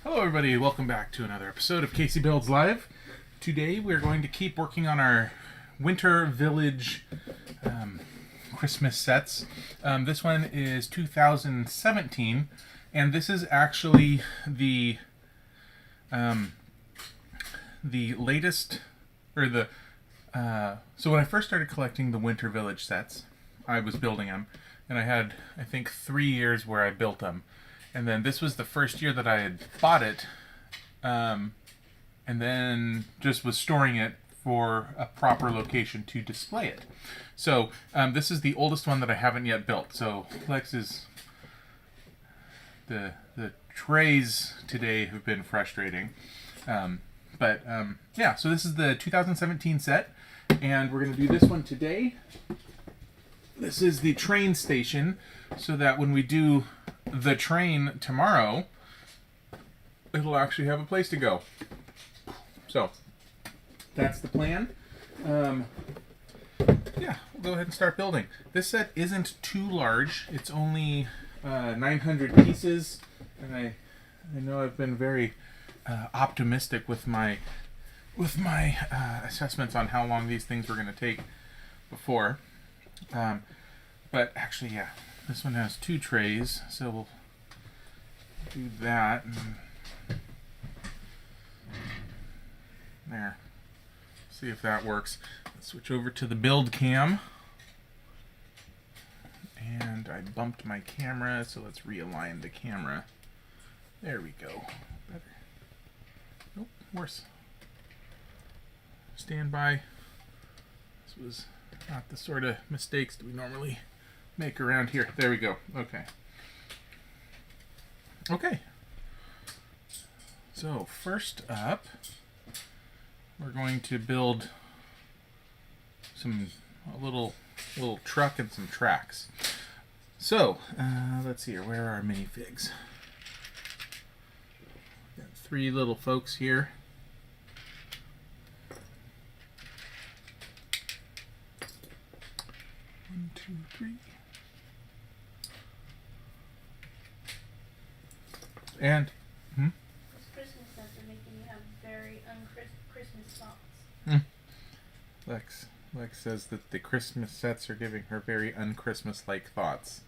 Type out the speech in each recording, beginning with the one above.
Hello everybody, welcome back to another episode of CaseyBuilds Live. Today we're going to keep working on our Winter Village Christmas sets. This one is 2017, and this is actually the latest, or the, so when I first started collecting the Winter Village sets, I was building them, and I had, I think, 3 years where I built them. And then this was the first year that I had bought it, and then just was storing it for a proper location to display it. So this is the oldest one that I haven't yet built. So Lex is, the trays today have been frustrating. Yeah, so this is the 2017 set, and we're going to do this one today. This is the train station, so that when we do the train tomorrow, it'll actually have a place to go. So that's the plan. Yeah, we'll go ahead and start building. This set isn't too large. It's only 900 pieces, and I know I've been very optimistic with my assessments on how long these things were going to take before. But actually, yeah. This one has 2 trays, so we'll do that. There. See if that works. Let's switch over to the build cam. And I bumped my camera, so let's realign the camera. There we go. Better. Nope, worse. Stand by. This was not the sort of mistakes that we normally make around here. There we go. Okay. Okay. So first up, we're going to build a little truck and some tracks. So let's see here. Where are our minifigs? Got 3 little folks here. 1, 2, 3. And Those Christmas sets are making you have very un-Christmas thoughts. Lex says that the Christmas sets are giving her very un-Christmas-like thoughts.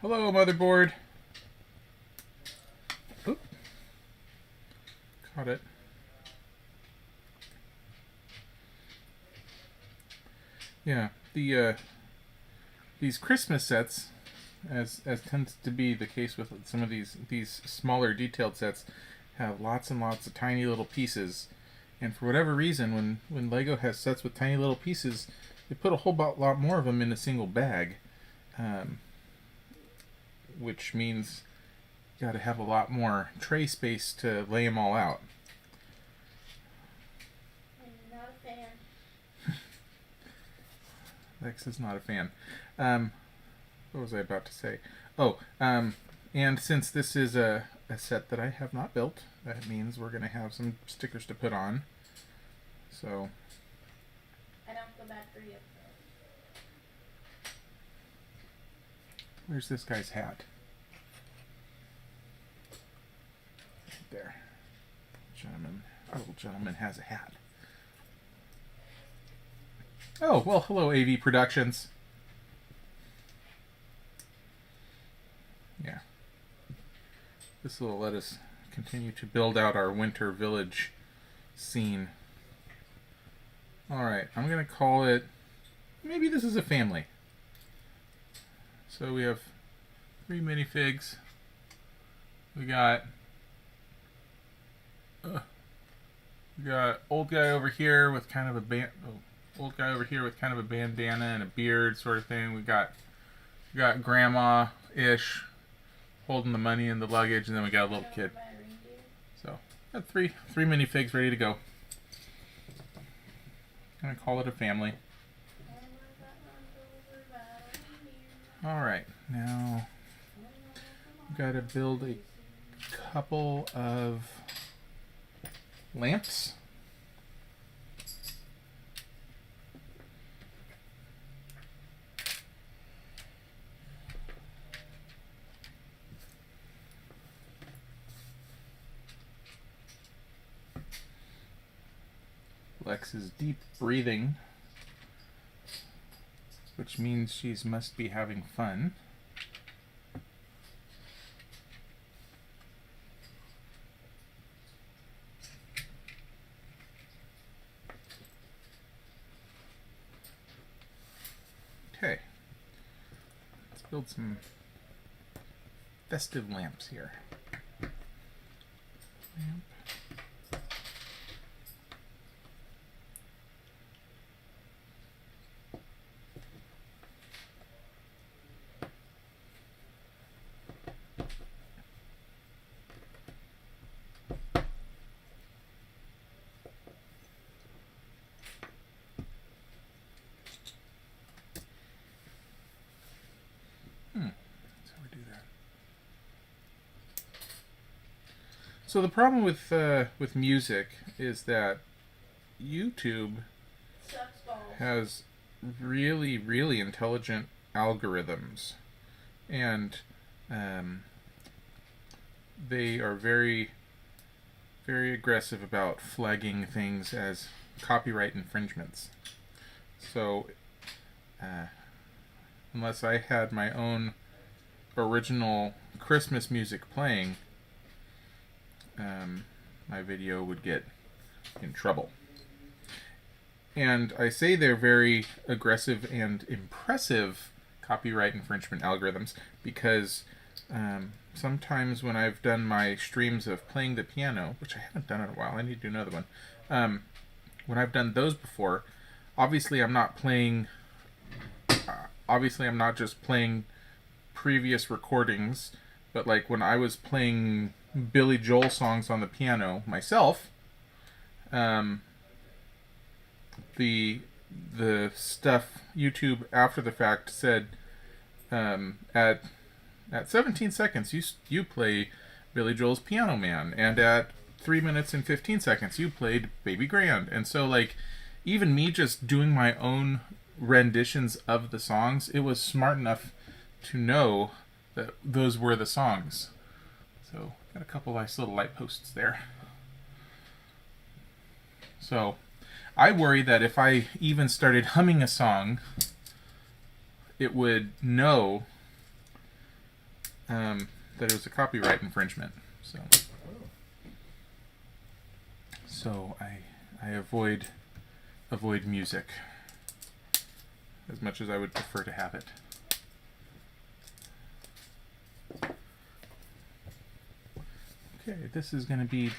Hello, motherboard. Oop. Caught it. Yeah, these Christmas sets, as tends to be the case with some of these smaller detailed sets, have lots and lots of tiny little pieces. And for whatever reason, when Lego has sets with tiny little pieces, they put a whole lot more of them in a single bag, which means you got to have a lot more tray space to lay them all out. I'm not a fan. Lex is not a fan. What was I about to say? Oh, and since this is a set that I have not built, that means we're going to have some stickers to put on. So I don't feel bad for you. Where's this guy's hat? There. Little gentleman has a hat. Oh, well, hello, AV Productions. Yeah. This will let us continue to build out our Winter Village scene. Alright, I'm going to call it, maybe this is a family. So we have 3 minifigs. We got old guy over here with kind of a bandana and a beard sort of thing. We got grandma-ish holding the money and the luggage, and then we got a little kid. So got three minifigs ready to go. I'm gonna call it a family. Alright, now we've got to build a couple of lamps. Lex is deep breathing, which means she must be having fun. Okay, let's build some festive lamps here. Lamp. That's how we do that. So the problem with music is that YouTube Sucks balls. has really, really intelligent algorithms, and they are very, very aggressive about flagging things as copyright infringements. So unless I had my own original Christmas music playing, my video would get in trouble. And I say they're very aggressive and impressive copyright infringement algorithms because sometimes when I've done my streams of playing the piano, which I haven't done in a while, I need to do another one. When I've done those before, obviously I'm not just playing previous recordings, but like when I was playing Billy Joel songs on the piano myself, the stuff YouTube after the fact said at 17 seconds you play Billy Joel's Piano Man, and at 3 minutes and 15 seconds you played Baby Grand. And so like even me just doing my own renditions of the songs, it was smart enough to know that those were the songs. So got a couple nice little light posts there. So I worry that if I even started humming a song, it would know that it was a copyright infringement. So I avoid music as much as I would prefer to have it. Okay, this is going to be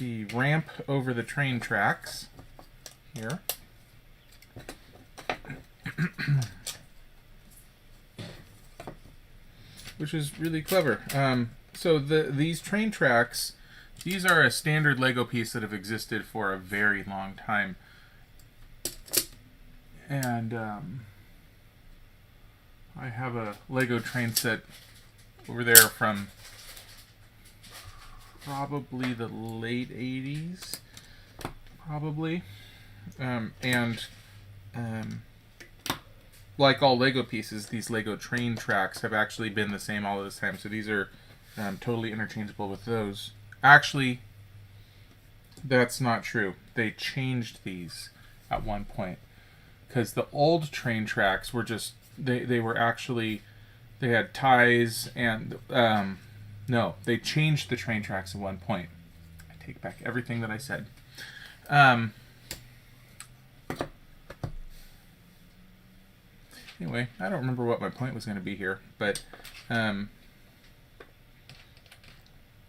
the ramp over the train tracks here. Which is really clever. So these train tracks, these are a standard Lego piece that have existed for a very long time. And I have a Lego train set over there from probably the late 80s, probably. Like all Lego pieces, these Lego train tracks have actually been the same all of this time. So these are totally interchangeable with those. Actually, that's not true. They changed these at one point. Because the old train tracks were just, they were actually, they had ties and, no, they changed the train tracks at one point. I take back everything that I said. Anyway, I don't remember what my point was going to be here, but it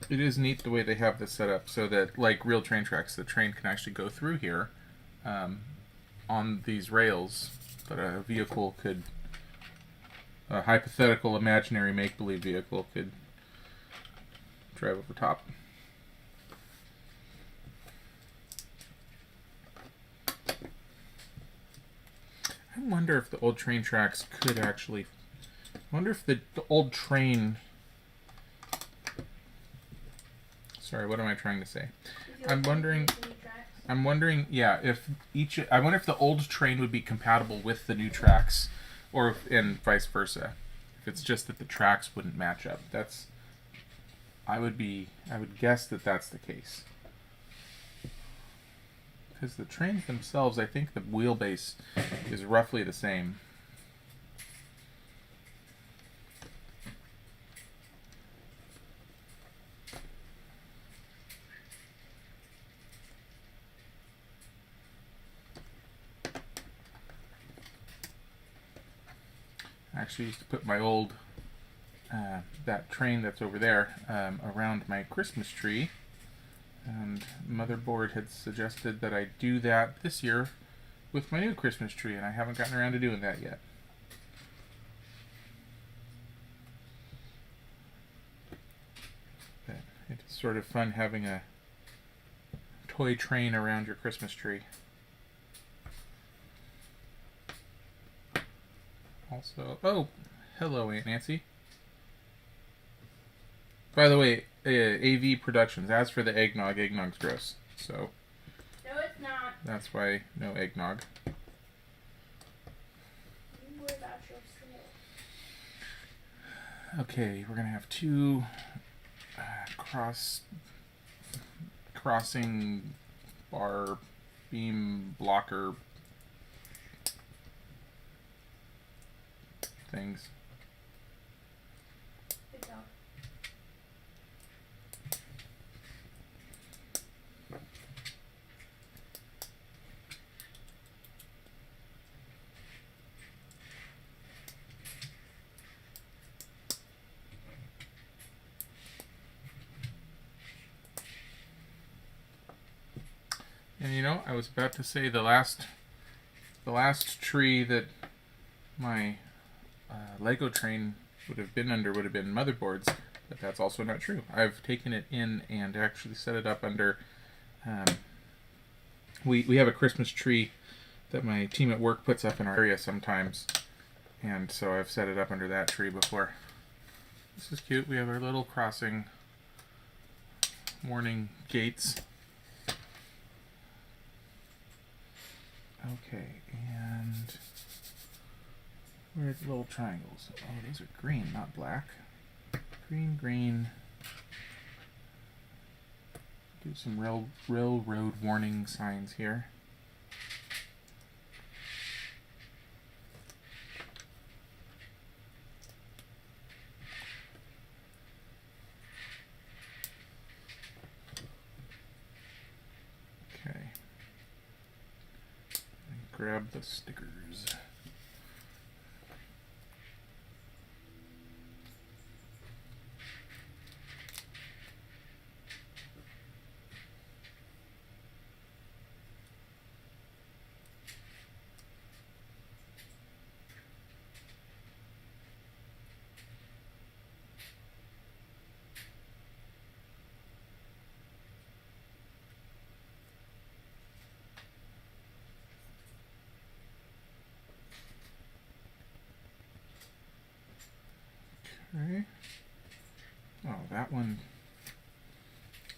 is neat the way they have this set up so that, like real train tracks, the train can actually go through here on these rails, but a vehicle could, a hypothetical imaginary make-believe vehicle could drive over top. I wonder if the old train tracks could actually, I wonder if the old train, sorry, what am I trying to say? I'm wondering, yeah, if I wonder if the old train would be compatible with the new tracks, or and vice versa. If it's just that the tracks wouldn't match up. I would guess that that's the case. because the trains themselves, I think the wheelbase is roughly the same. I actually used to put my old, that train that's over there, around my Christmas tree. And Motherboard had suggested that I do that this year with my new Christmas tree, and I haven't gotten around to doing that yet. But it's sort of fun having a toy train around your Christmas tree. Also, oh, hello, Aunt Nancy. By the way, AV Productions. As for the eggnog, eggnog's gross. So. No, it's not. That's why no eggnog. You worry about yourself. Okay, we're gonna have two crossing bar beam blocker things. Good job. And you know, I was about to say the last tree that my Lego train would have been under would have been Motherboards, but that's also not true. I've taken it in and actually set it up under. We have a Christmas tree that my team at work puts up in our area sometimes, and so I've set it up under that tree before. This is cute. We have our little crossing warning gates. Okay, and where are the little triangles? Oh, those are green, not black. Green, green. Do some railroad warning signs here. Okay. Grab the stickers. Okay. Oh, that one.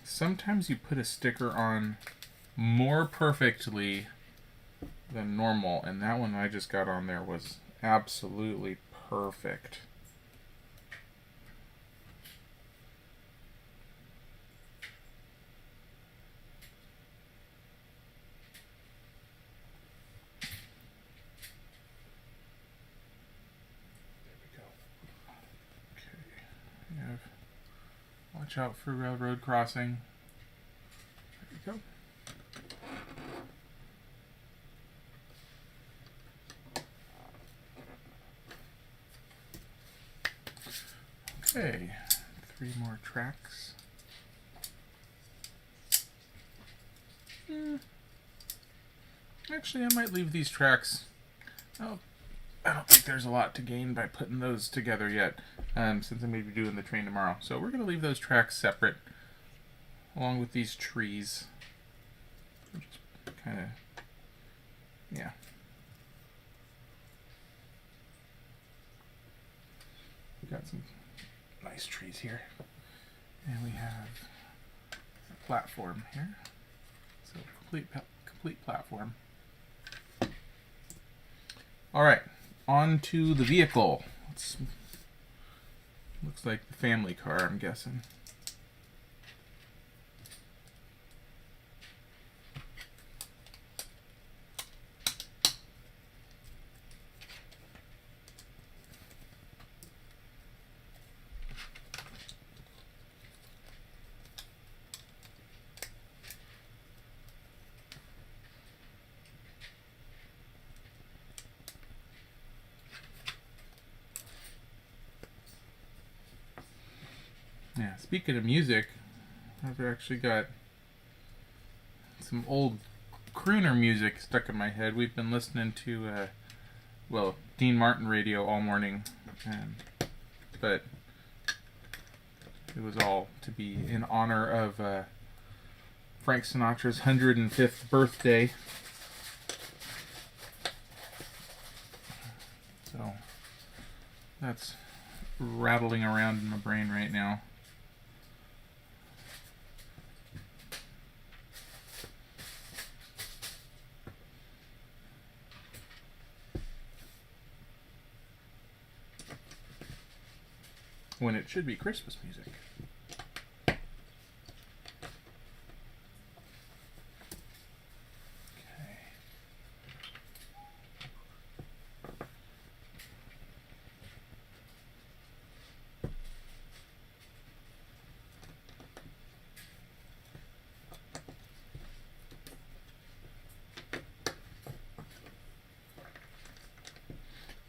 Sometimes you put a sticker on more perfectly than normal, and that one I just got on there was absolutely perfect. Watch out for railroad crossing. There we go. Okay, 3 more tracks. Actually, I might leave these tracks. Oh, I don't think there's a lot to gain by putting those together yet, since I'm going to be doing the train tomorrow. So we're going to leave those tracks separate, along with these trees. Just kind of, yeah. We've got some nice trees here. And we have a platform here. So complete platform. All right. On to the vehicle. Looks like the family car, I'm guessing. Speaking of music, I've actually got some old crooner music stuck in my head. We've been listening to, Dean Martin radio all morning, but it was all to be in honor of Frank Sinatra's 105th birthday. So that's rattling around in my brain right now. When it should be Christmas music.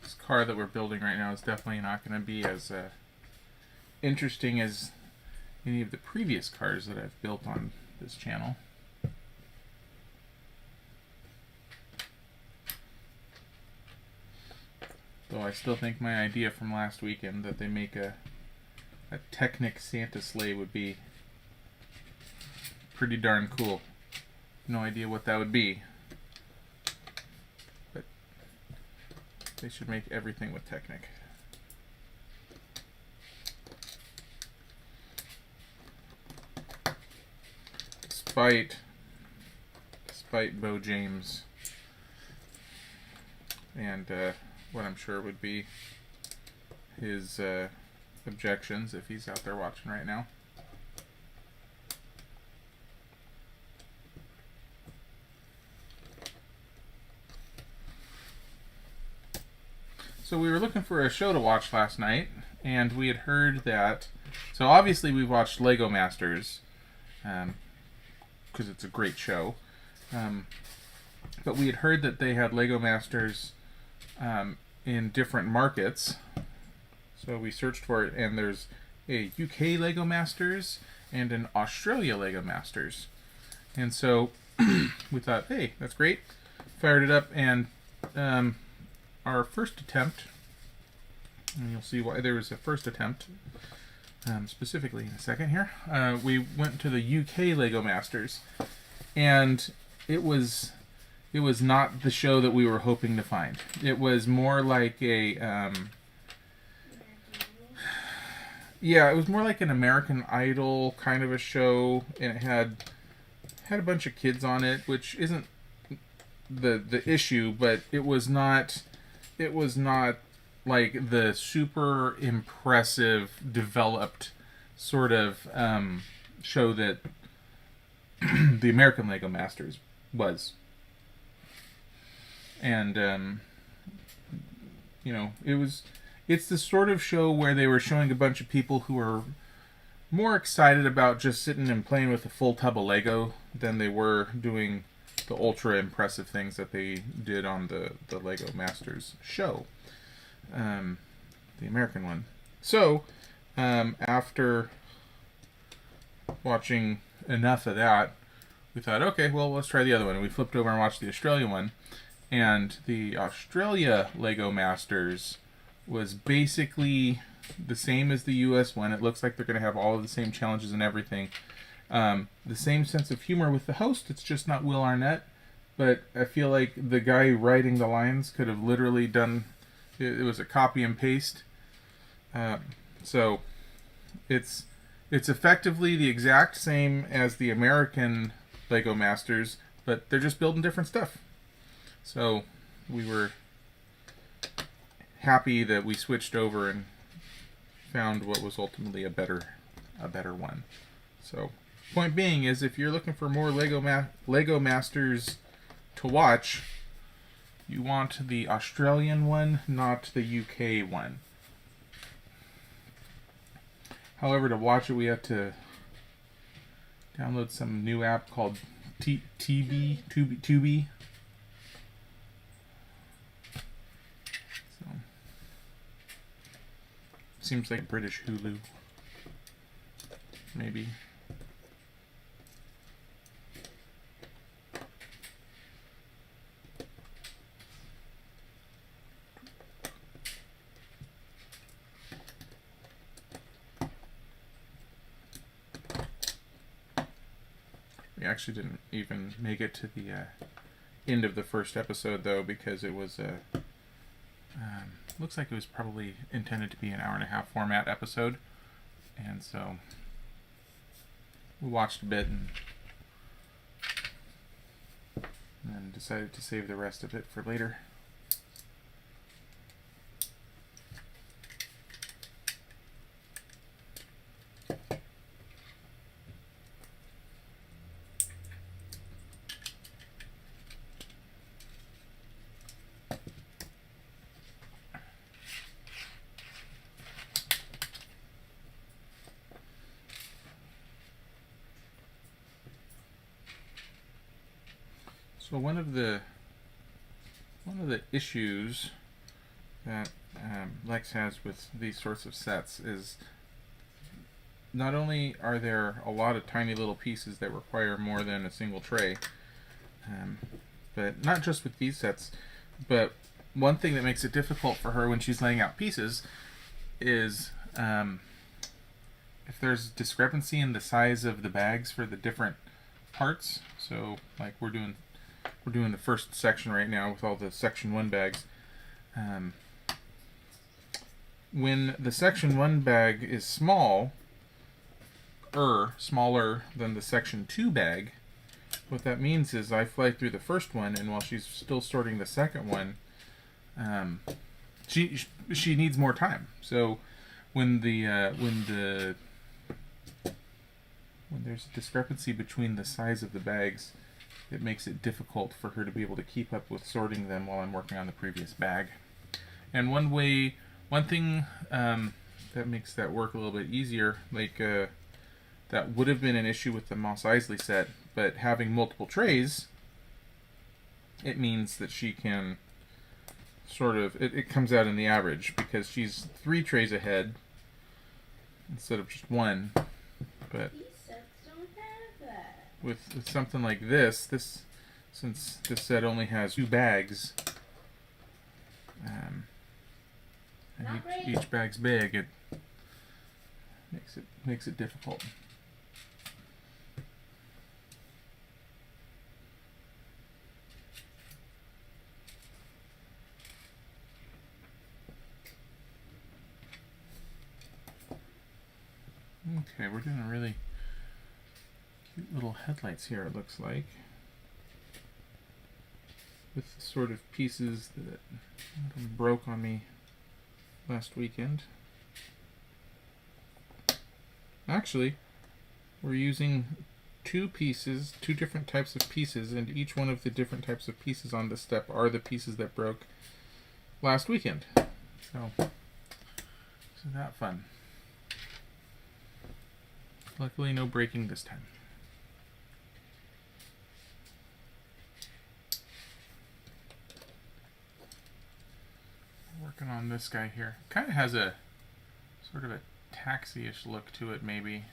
This car that we're building right now is definitely not going to be as interesting as any of the previous cars that I've built on this channel. Though I still think my idea from last weekend that they make a Technic Santa sleigh would be pretty darn cool. No idea what that would be, but they should make everything with Technic. Despite Bo James and what I'm sure would be his objections if he's out there watching right now. So we were looking for a show to watch last night, and we had heard that. So obviously we watched Lego Masters. Because it's a great show. But we had heard that they had Lego Masters in different markets. So we searched for it, and there's a UK Lego Masters and an Australia Lego Masters. And so we thought, hey, that's great. Fired it up, and our first attempt, and you'll see why there was a first attempt, specifically in a second here. We went to the UK Lego Masters, and it was not the show that we were hoping to find. It was more like a it was more like an American Idol kind of a show, and it had a bunch of kids on it, which isn't the issue, but it was not like the super impressive, developed sort of show that the American Lego Masters was. And, it's the sort of show where they were showing a bunch of people who were more excited about just sitting and playing with a full tub of Lego than they were doing the ultra impressive things that they did on the Lego Masters show. The American one. So, after watching enough of that, we thought, okay, well, let's try the other one. And we flipped over and watched the Australia one. And the Australia Lego Masters was basically the same as the US one. It looks like they're going to have all of the same challenges and everything. The same sense of humor with the host. It's just not Will Arnett. But I feel like the guy writing the lines could have literally done... It was a copy and paste. So it's effectively the exact same as the American Lego Masters, but they're just building different stuff. So we were happy that we switched over and found what was ultimately a better one. So point being is, if you're looking for more Lego Masters to watch, you want the Australian one, not the UK one. However, to watch it, we have to download some new app called Tubi. So, seems like British Hulu. maybe. We actually didn't even make it to the end of the first episode, though, because it was looks like it was probably intended to be an hour-and-a-half format episode, and so we watched a bit and then decided to save the rest of it for later. So one of the issues that Lex has with these sorts of sets is not only are there a lot of tiny little pieces that require more than a single tray, but not just with these sets, but one thing that makes it difficult for her when she's laying out pieces is if there's discrepancy in the size of the bags for the different parts. So like we're doing the first section right now with all the section 1 bags. When the section 1 bag is smaller than the section 2 bag, what that means is I fly through the first one, and while she's still sorting the second one, she needs more time. So when there's a discrepancy between the size of the bags, it makes it difficult for her to be able to keep up with sorting them while I'm working on the previous bag. And one thing that makes that work a little bit easier, like that would have been an issue with the Moss Isley set, but having multiple trays, it means that she can sort of, it comes out in the average, because she's 3 trays ahead instead of just 1. But These sets don't have that. with something like this, since this set only has 2 bags, and each bag's big, it makes it difficult. Okay, we're doing really cute little headlights here, it looks like, with sort of pieces that broke on me last weekend. Actually, we're using 2 different types of pieces, and each one of the different types of pieces on this step are the pieces that broke last weekend. So, isn't that fun? Luckily, no breaking this time. Working on this guy here. Kind of has a sort of a taxi-ish look to it, maybe.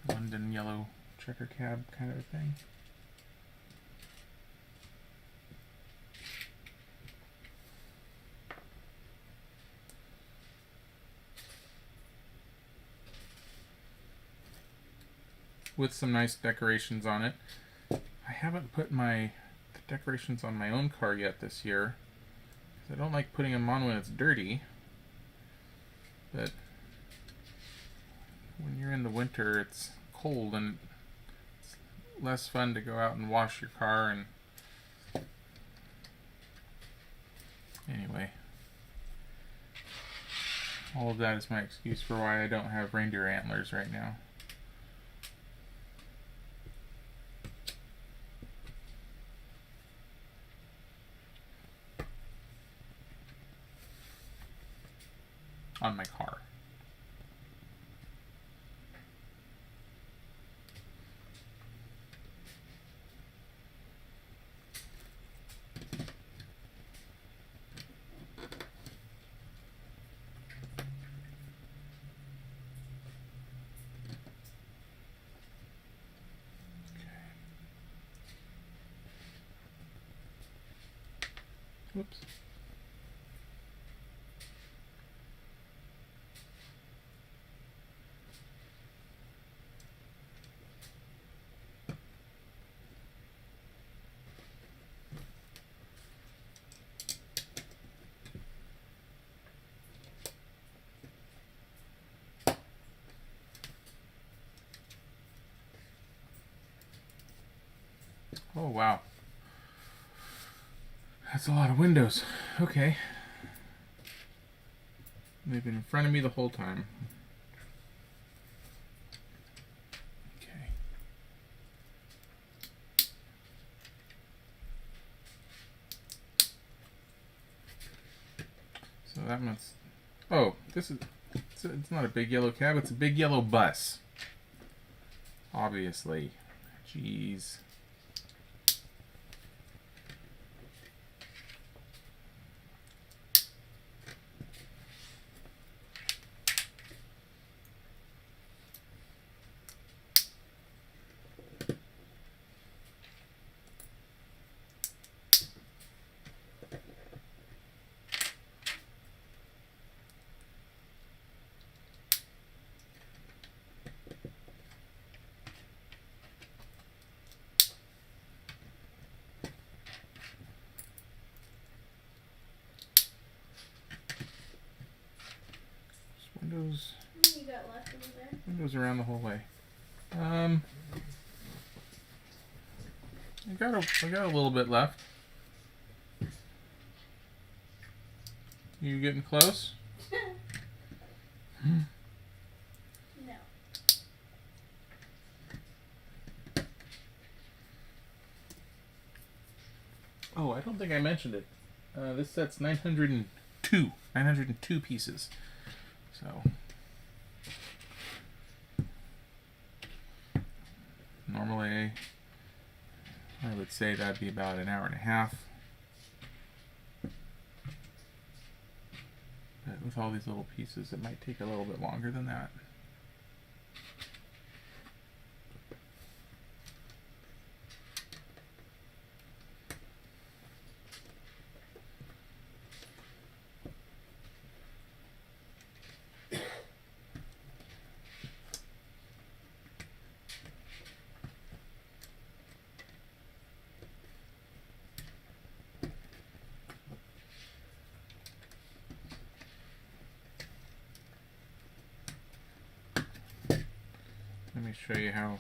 London yellow checker cab kind of a thing. With some nice decorations on it. I haven't put the decorations on my own car yet this year. I don't like putting them on when it's dirty. But when you're in the winter, it's cold and it's less fun to go out and wash your car. And anyway, all of that is my excuse for why I don't have reindeer antlers right now. On my car. Whoops. Oh, wow. That's a lot of windows. Okay. They've been in front of me the whole time. Okay. So that must... Oh, this is... It's not a big yellow cab, it's a big yellow bus. Obviously. Jeez. Windows. How many you got left over there? Windows around the whole way. I got a little bit left. You getting close? No. Oh, I don't think I mentioned it. This set's 902 pieces. So normally I would say that'd be about an hour and a half. But with all these little pieces, it might take a little bit longer than that. Let me show you how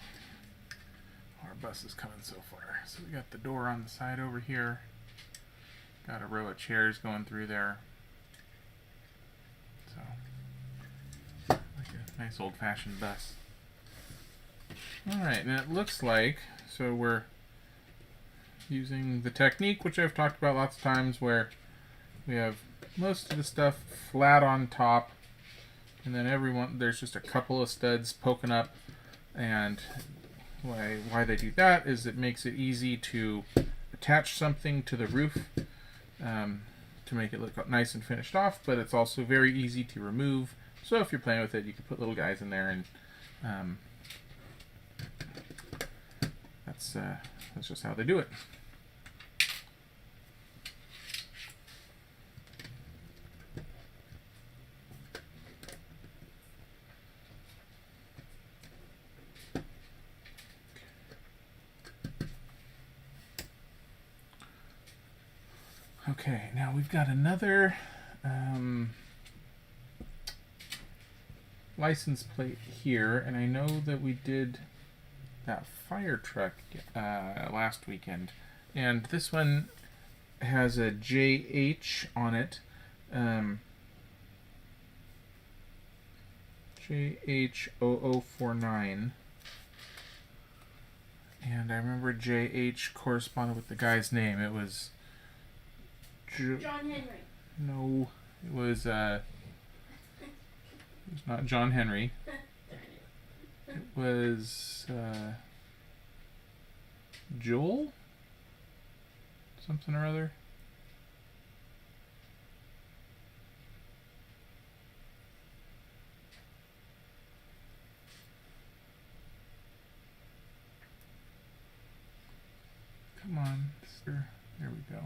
our bus is coming so far. So we got the door on the side over here. Got a row of chairs going through there. So, like a nice old-fashioned bus. Alright, and it looks like, so we're using the technique which I've talked about lots of times, where we have most of the stuff flat on top, and then there's just a couple of studs poking up. And why they do that is it makes it easy to attach something to the roof to make it look nice and finished off, but it's also very easy to remove. So if you're playing with it, you can put little guys in there, and that's just how they do it. Okay, now we've got another license plate here, and I know that we did that fire truck last weekend, and this one has a JH on it. JH0049. And I remember JH corresponded with the guy's name. It was John Henry. No, it was not John Henry. It was Joel? Something or other. Come on, sir. There we go.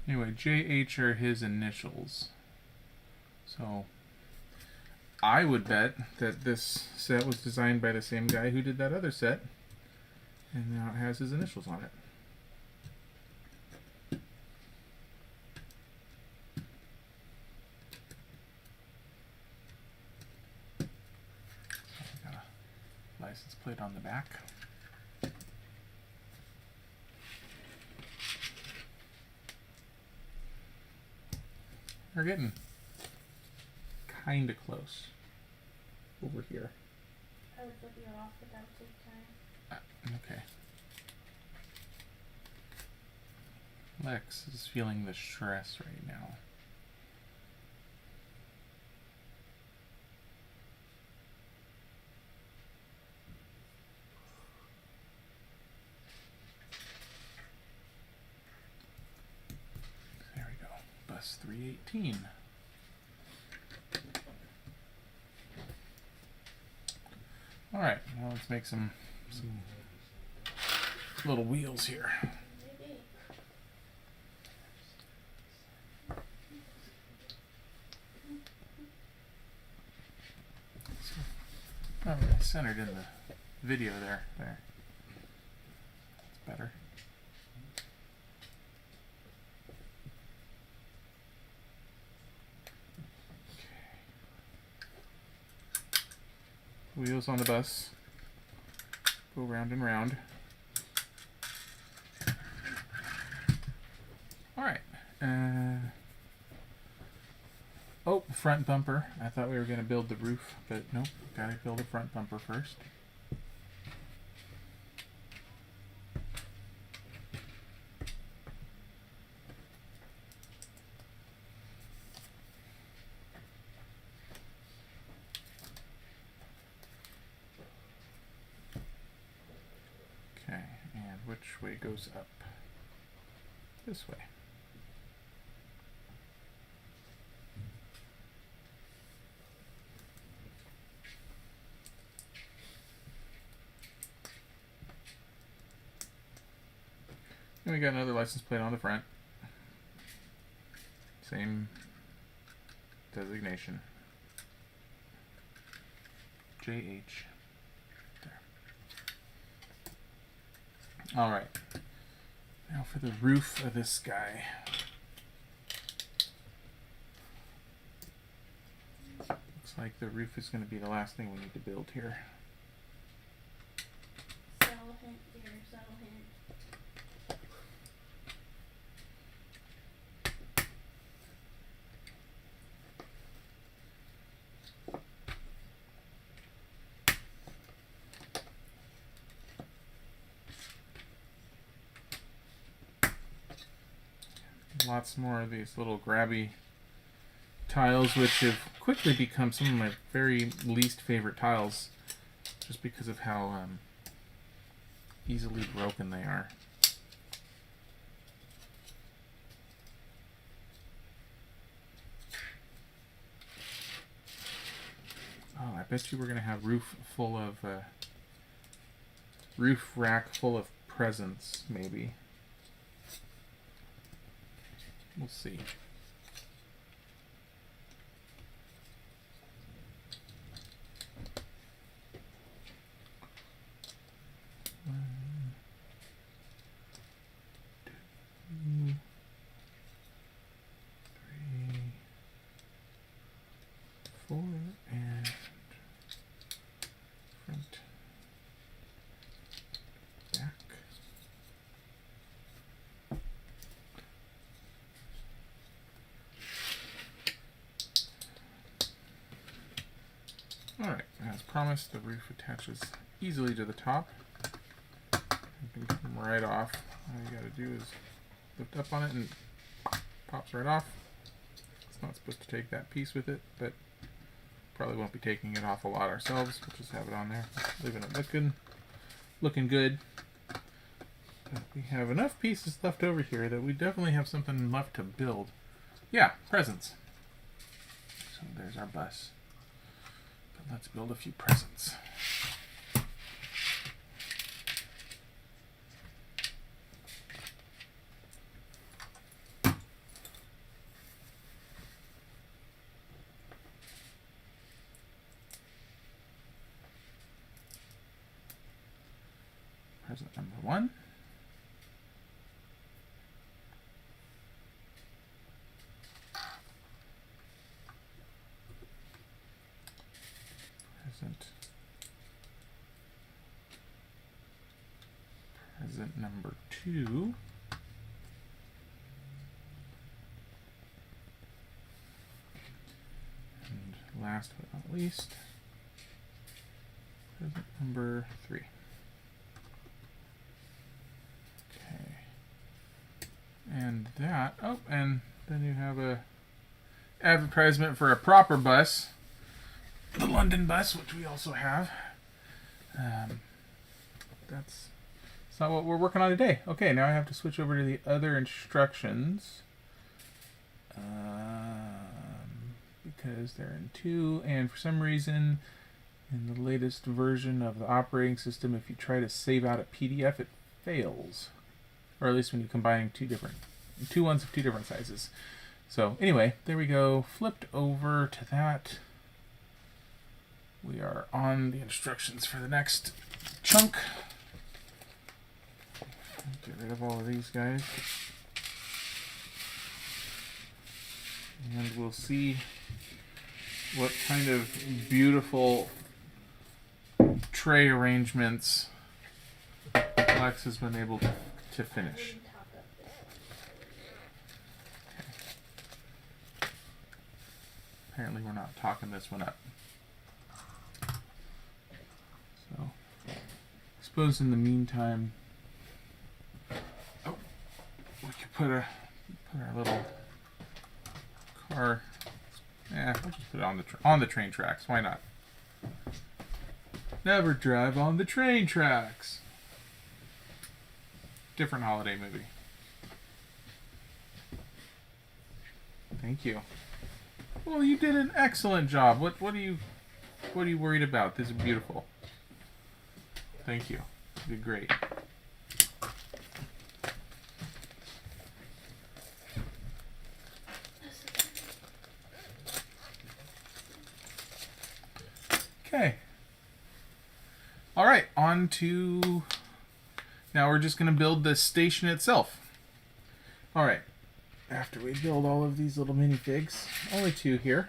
Anyway, JH are his initials. So I would bet that this set was designed by the same guy who did that other set, and now it has his initials on it. Got a license plate on the back. We're getting kind of close over here. I would flip you off, but that would take time. Okay. Lex is feeling the stress right now. There we go. Bus 318. All right, now let's make some little wheels here. Maybe. Oh, yeah, centered in the video there. There. That's better. Wheels on the bus go round and round. All right. Oh, front bumper. I thought we were going to build the roof, but nope. Got to build the front bumper first. Okay, and which way goes up? This way. And we got another license plate on the front. Same designation. JH. There. All right. Now for the roof of this guy. Looks like the roof is going to be the last thing we need to build here. Subtle hint here, subtle hint. Lots more of these little grabby tiles, which have quickly become some of my very least favorite tiles, just because of how easily broken they are. Oh, I bet you we're gonna have roof rack full of presents, maybe. We'll see. One, two, three, 4, and front, back. Alright, as promised, the roof attaches easily to the top. You can come right off. All you gotta do is lift up on it and it pops right off. It's not supposed to take that piece with it, but probably won't be taking it off a lot ourselves. We'll just have it on there, leaving it looking good. But we have enough pieces left over here that we definitely have something left to build. Yeah, presents. So there's our bus. Let's build a few presents. Present number 1. Present number 2. And last but not least, present number 3. Okay. And that, oh, and then you have a advertisement for a proper bus, the London bus, which we also have. That's not what we're working on today. Okay, now I have to switch over to the other instructions. Because they're in 2, and for some reason, in the latest version of the operating system, if you try to save out a PDF, it fails. Or at least when you combine two ones of 2 different sizes. So anyway, there we go. Flipped over to that. We are on the instructions for the next chunk. Get rid of all of these guys. And we'll see what kind of beautiful tray arrangements Lex has been able to finish. Okay. Apparently we're not talking this one up. So, I suppose in the meantime, we could put our little car. Yeah, we'll just put it on the train tracks. Why not? Never drive on the train tracks. Different holiday movie. Thank you. Well, you did an excellent job. What are you worried about? This is beautiful. Thank you. You did great. Okay. All right, on to... Now we're just going to build the station itself. All right. After we build all of these little minifigs, only 2 here.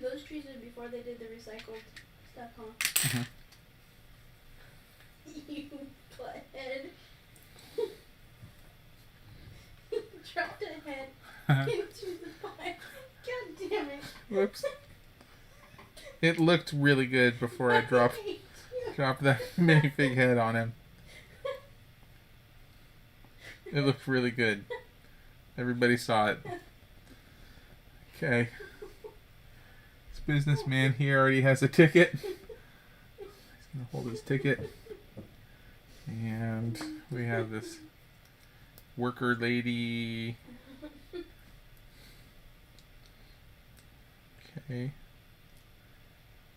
Those trees are before they did the recycled stuff, huh? Mm-hmm. You butthead. Dropped a head into the fire. God damn it. Whoops. It looked really good before I dropped that minifig head on him. It looked really good. Everybody saw it. Okay. This businessman here already has a ticket. He's going to hold his ticket. And we have this worker lady. Okay.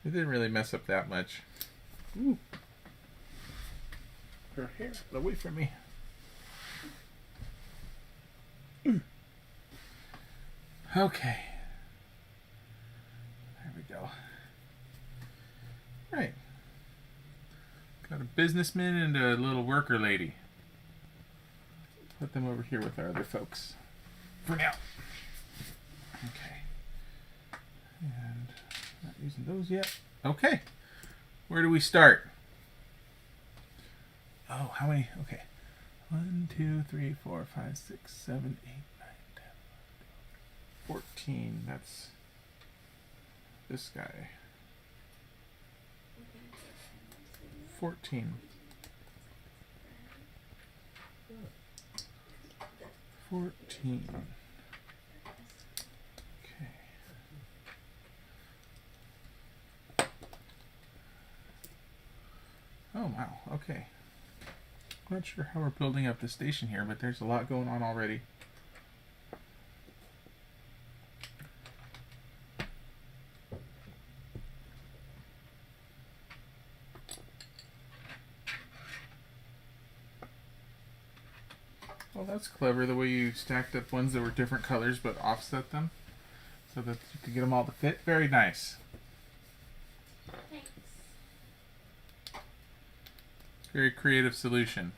It didn't really mess up that much. Ooh. Her hair, get away from me. Okay. There we go. Right. Got a businessman and a little worker lady. Put them over here with our other folks. For now. Okay. And not using those yet. Okay. Where do we start? Oh, how many? Okay. 1, 2, 3, 4, 5, 6, 7, 8, 9, 10, 14. That's this guy. 14. 14. Okay. Oh, wow. Okay. Not sure how we're building up the station here, but there's a lot going on already. Well, that's clever, the way you stacked up ones that were different colors but offset them. so that you can get them all to fit. Very nice. Thanks. Very creative solution.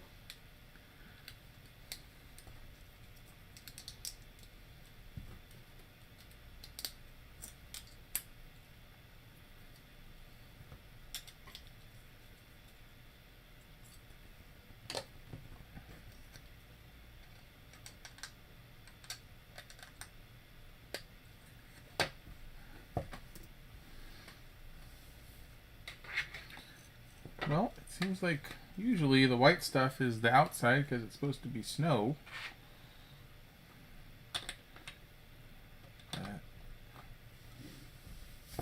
Well, it seems like usually the white stuff is the outside because it's supposed to be snow. There's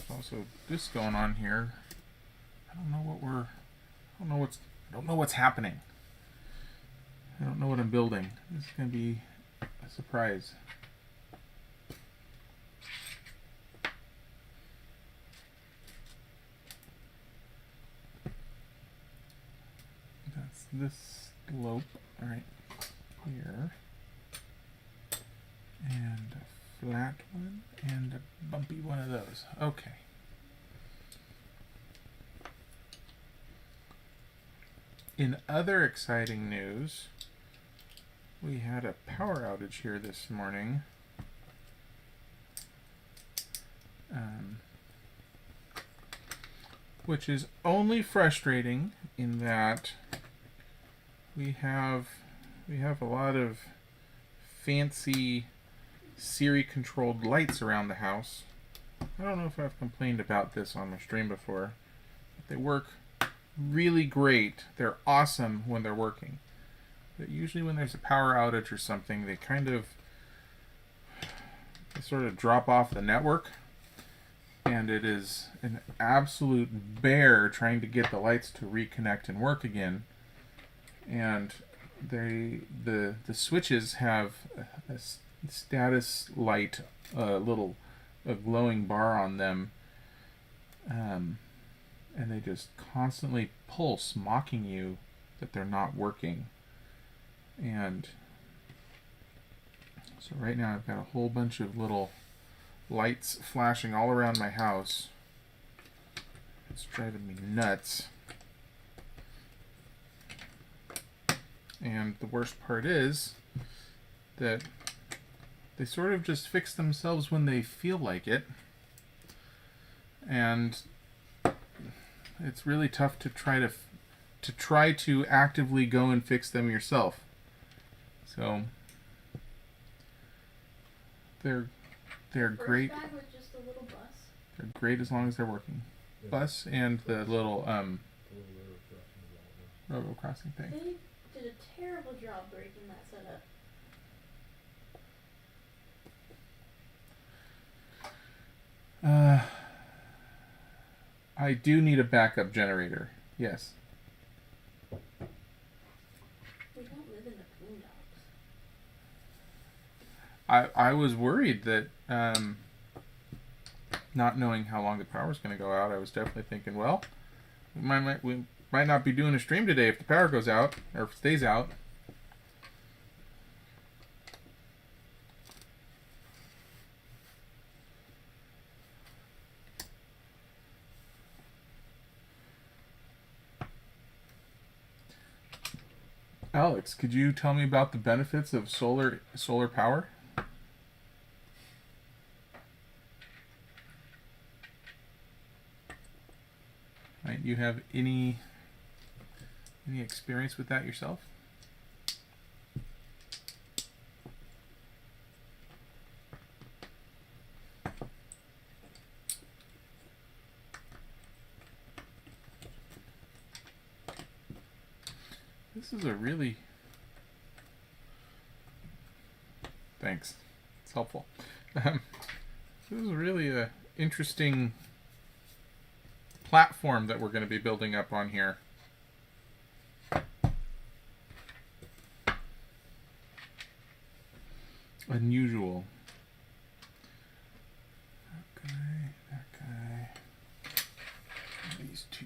also this going on here. I don't know what's happening. I don't know what I'm building. This is gonna be a surprise. That's this slope right here, and a flat one, and a bumpy one of those. Okay. In other exciting news, we had a power outage here this morning. Which is only frustrating in that we have a lot of fancy Siri controlled lights around the house. I don't know if I've complained about this on my stream before, but they work really great. They're awesome when they're working. But usually when there's a power outage or something, they sort of drop off the network. And it is an absolute bear trying to get the lights to reconnect and work again. And the switches have a status light, a glowing bar on them, and they just constantly pulse, mocking you that they're not working. And so right now I've got a whole bunch of little lights flashing all around my house. It's driving me nuts. And the worst part is that they sort of just fix themselves when they feel like it. And it's really tough to try to actively go and fix them yourself. So they're great. First bag with just a little bus. They're great as long as they're working. Yeah. Bus and the little railroad crossing thing. They did a terrible job breaking that setup. I do need a backup generator. Yes. We don't live in the boondocks. I was worried that not knowing how long the power was going to go out, I was definitely thinking, well, we might not be doing a stream today if the power goes out or if it stays out. Alex, could you tell me about the benefits of solar power? Right, you have any experience with that yourself? This is a really... Thanks. It's helpful. This is really a interesting platform that we're going to be building up on here. Unusual. That guy, that guy, these two.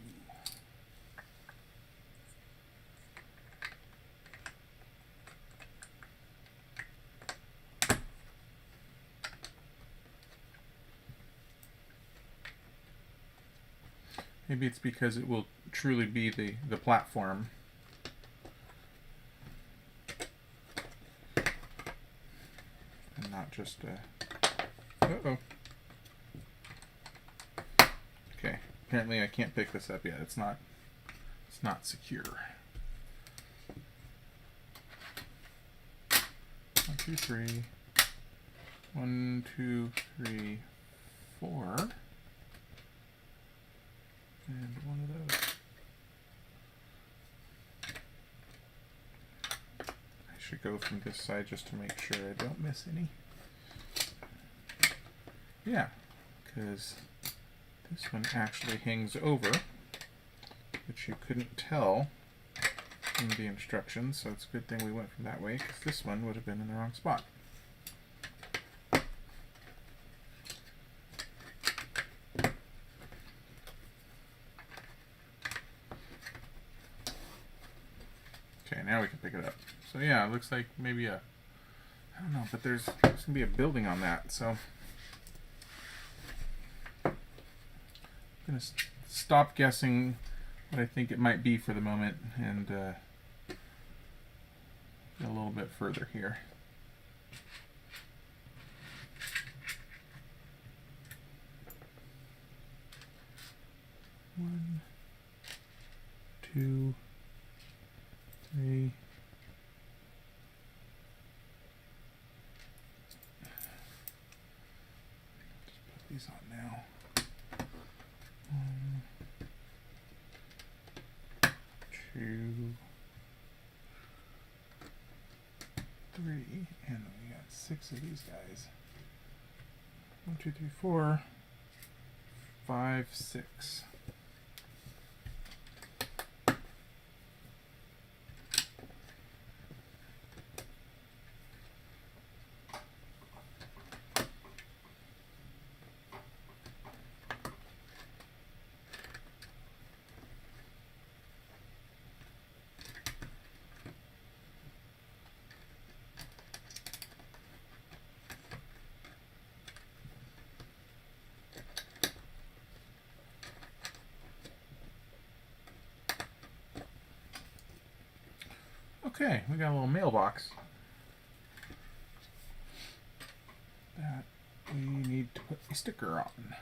Maybe it's because it will truly be the platform. And not just a... Uh-oh. Okay, apparently I can't pick this up yet. It's not secure. 1, 2, 3. 1, 2, 3, 4. And one of those. I should go from this side just to make sure I don't miss any. Yeah, because this one actually hangs over, which you couldn't tell in the instructions, so it's a good thing we went from that way, because this one would have been in the wrong spot. Okay, now we can pick it up. So yeah, it looks like maybe I don't know, but there's going to be a building on that, so I'm going to stop guessing what I think it might be for the moment and go a little bit further here. One, 2, 3. Just put these on now. 1, 2, 3, and we got 6 of these guys. 1, 2, 3, 4, 5, 6. Okay, we got a little mailbox that we need to put a sticker on.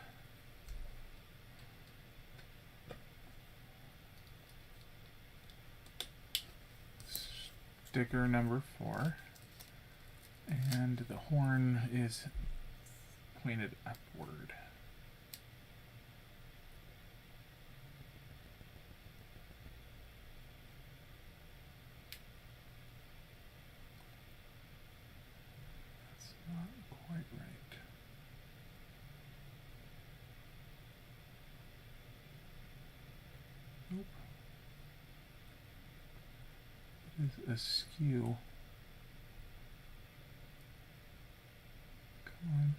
Sticker number 4, and the horn is pointed upward. Not quite right. Nope. It is askew. Come on.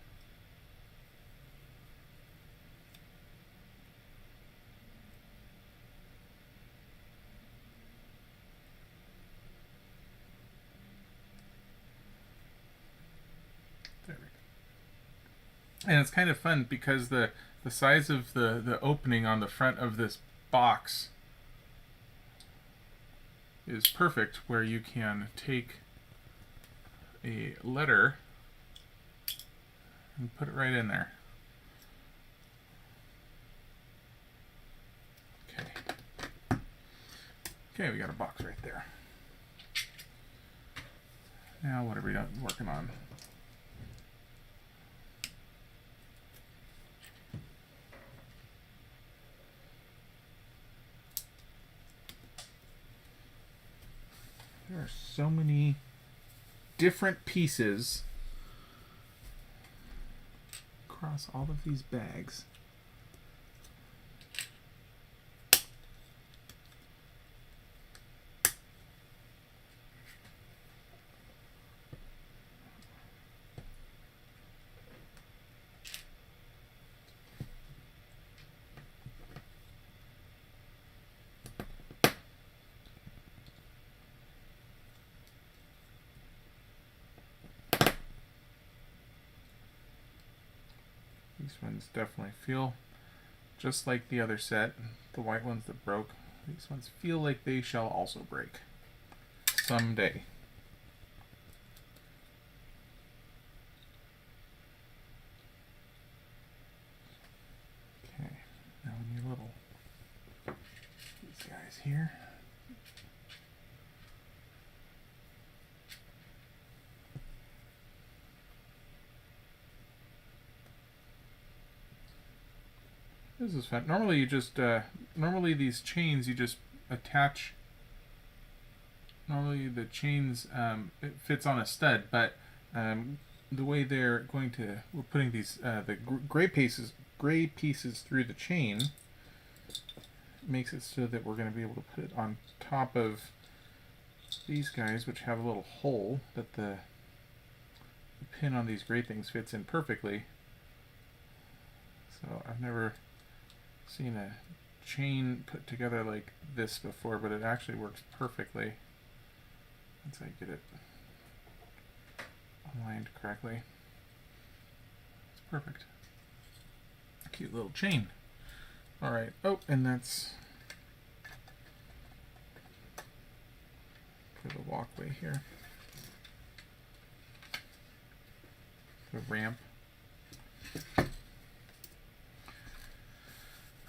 There we go. And it's kind of fun because the size of the opening on the front of this box is perfect, where you can take a letter and put it right in there. Okay. Okay, we got a box right there. Now what are we working on? There are so many different pieces across all of these bags. These ones definitely feel just like the other set, the white ones that broke, these ones feel like they shall also break someday. Okay, now in your little, these guys here. This is fun. Normally you just, normally these chains you just attach. Normally the chains, it fits on a stud, but the way they're going to, we're putting these, the gray pieces through the chain makes it so that we're going to be able to put it on top of these guys, which have a little hole that the pin on these gray things fits in perfectly. So I've never seen a chain put together like this before, but it actually works perfectly once I get it aligned correctly. It's perfect. Cute little chain. All right. Oh, and that's for the walkway here. The ramp.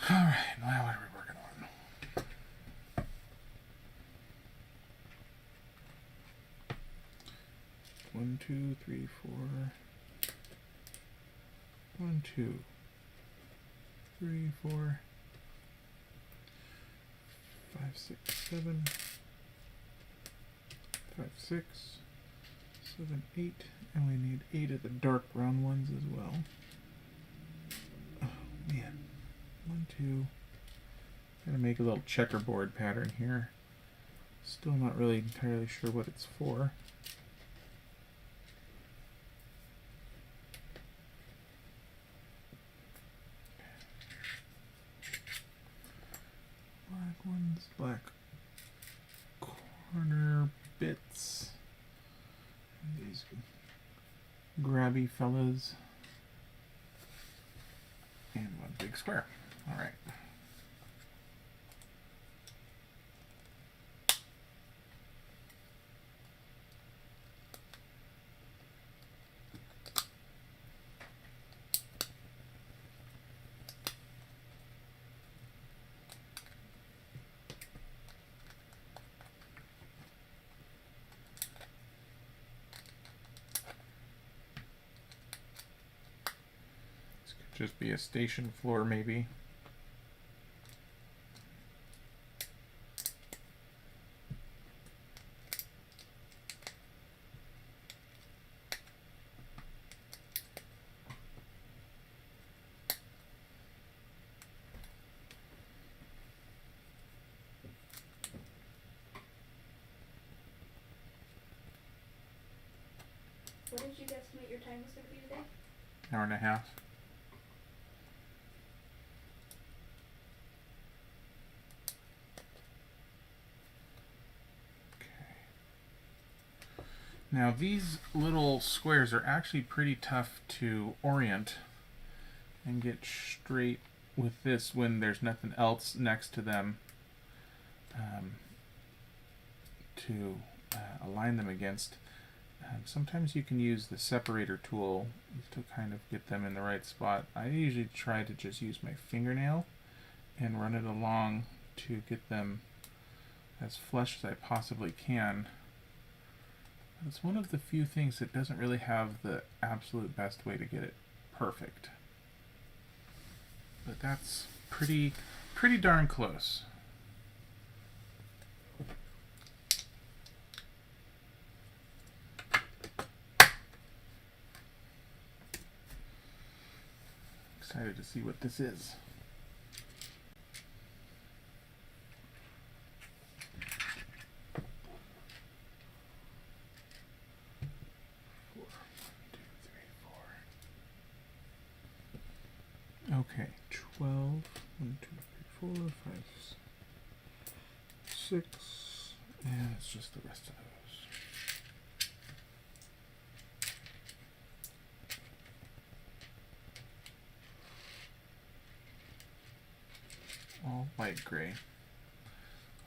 All right, now what are we working on? One, two, three, four. 1, 2, 3, 4, 5, 6, 7, 5, 6, 7, 8, and we need 8 of the dark brown ones as well. Oh man. 1, 2. Gonna make a little checkerboard pattern here. Still not really entirely sure what it's for. Black ones, black corner bits. And these grabby fellas. And one big square. All right. This could just be a station floor, maybe. What did you guesstimate your time was going to be today? Hour and a half. Okay. Now these little squares are actually pretty tough to orient and get straight with this when there's nothing else next to them to align them against. Sometimes you can use the separator tool to kind of get them in the right spot. I usually try to just use my fingernail and run it along to get them as flush as I possibly can. It's one of the few things that doesn't really have the absolute best way to get it perfect. But that's pretty darn close. Excited to see what this is. Okay, 12, 1, 2, 3, 4, 5, 6, and it's just the rest of those. light gray.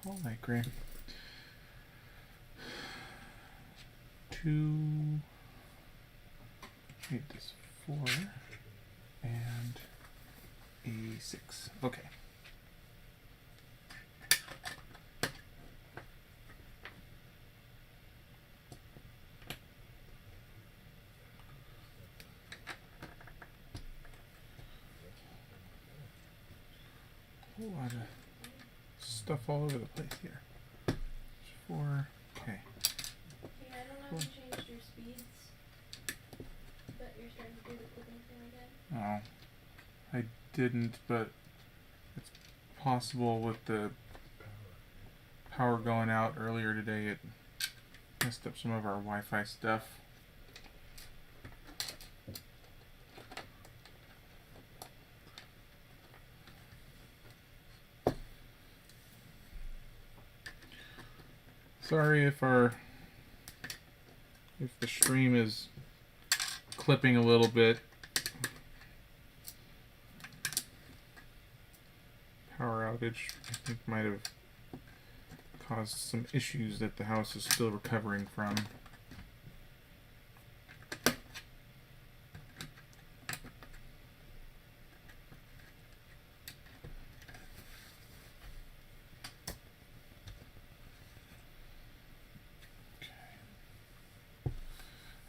All light gray. 2. Make this 4 and a 6. Okay. A whole lot of stuff all over the place here. 4. Okay. Yeah, I don't know if you changed your speeds, but you're starting to do the clipping thing again. Oh, I didn't, but it's possible with the power going out earlier today, it messed up some of our Wi-Fi stuff. Sorry if the stream is clipping a little bit. Power outage, I think, might have caused some issues that the house is still recovering from.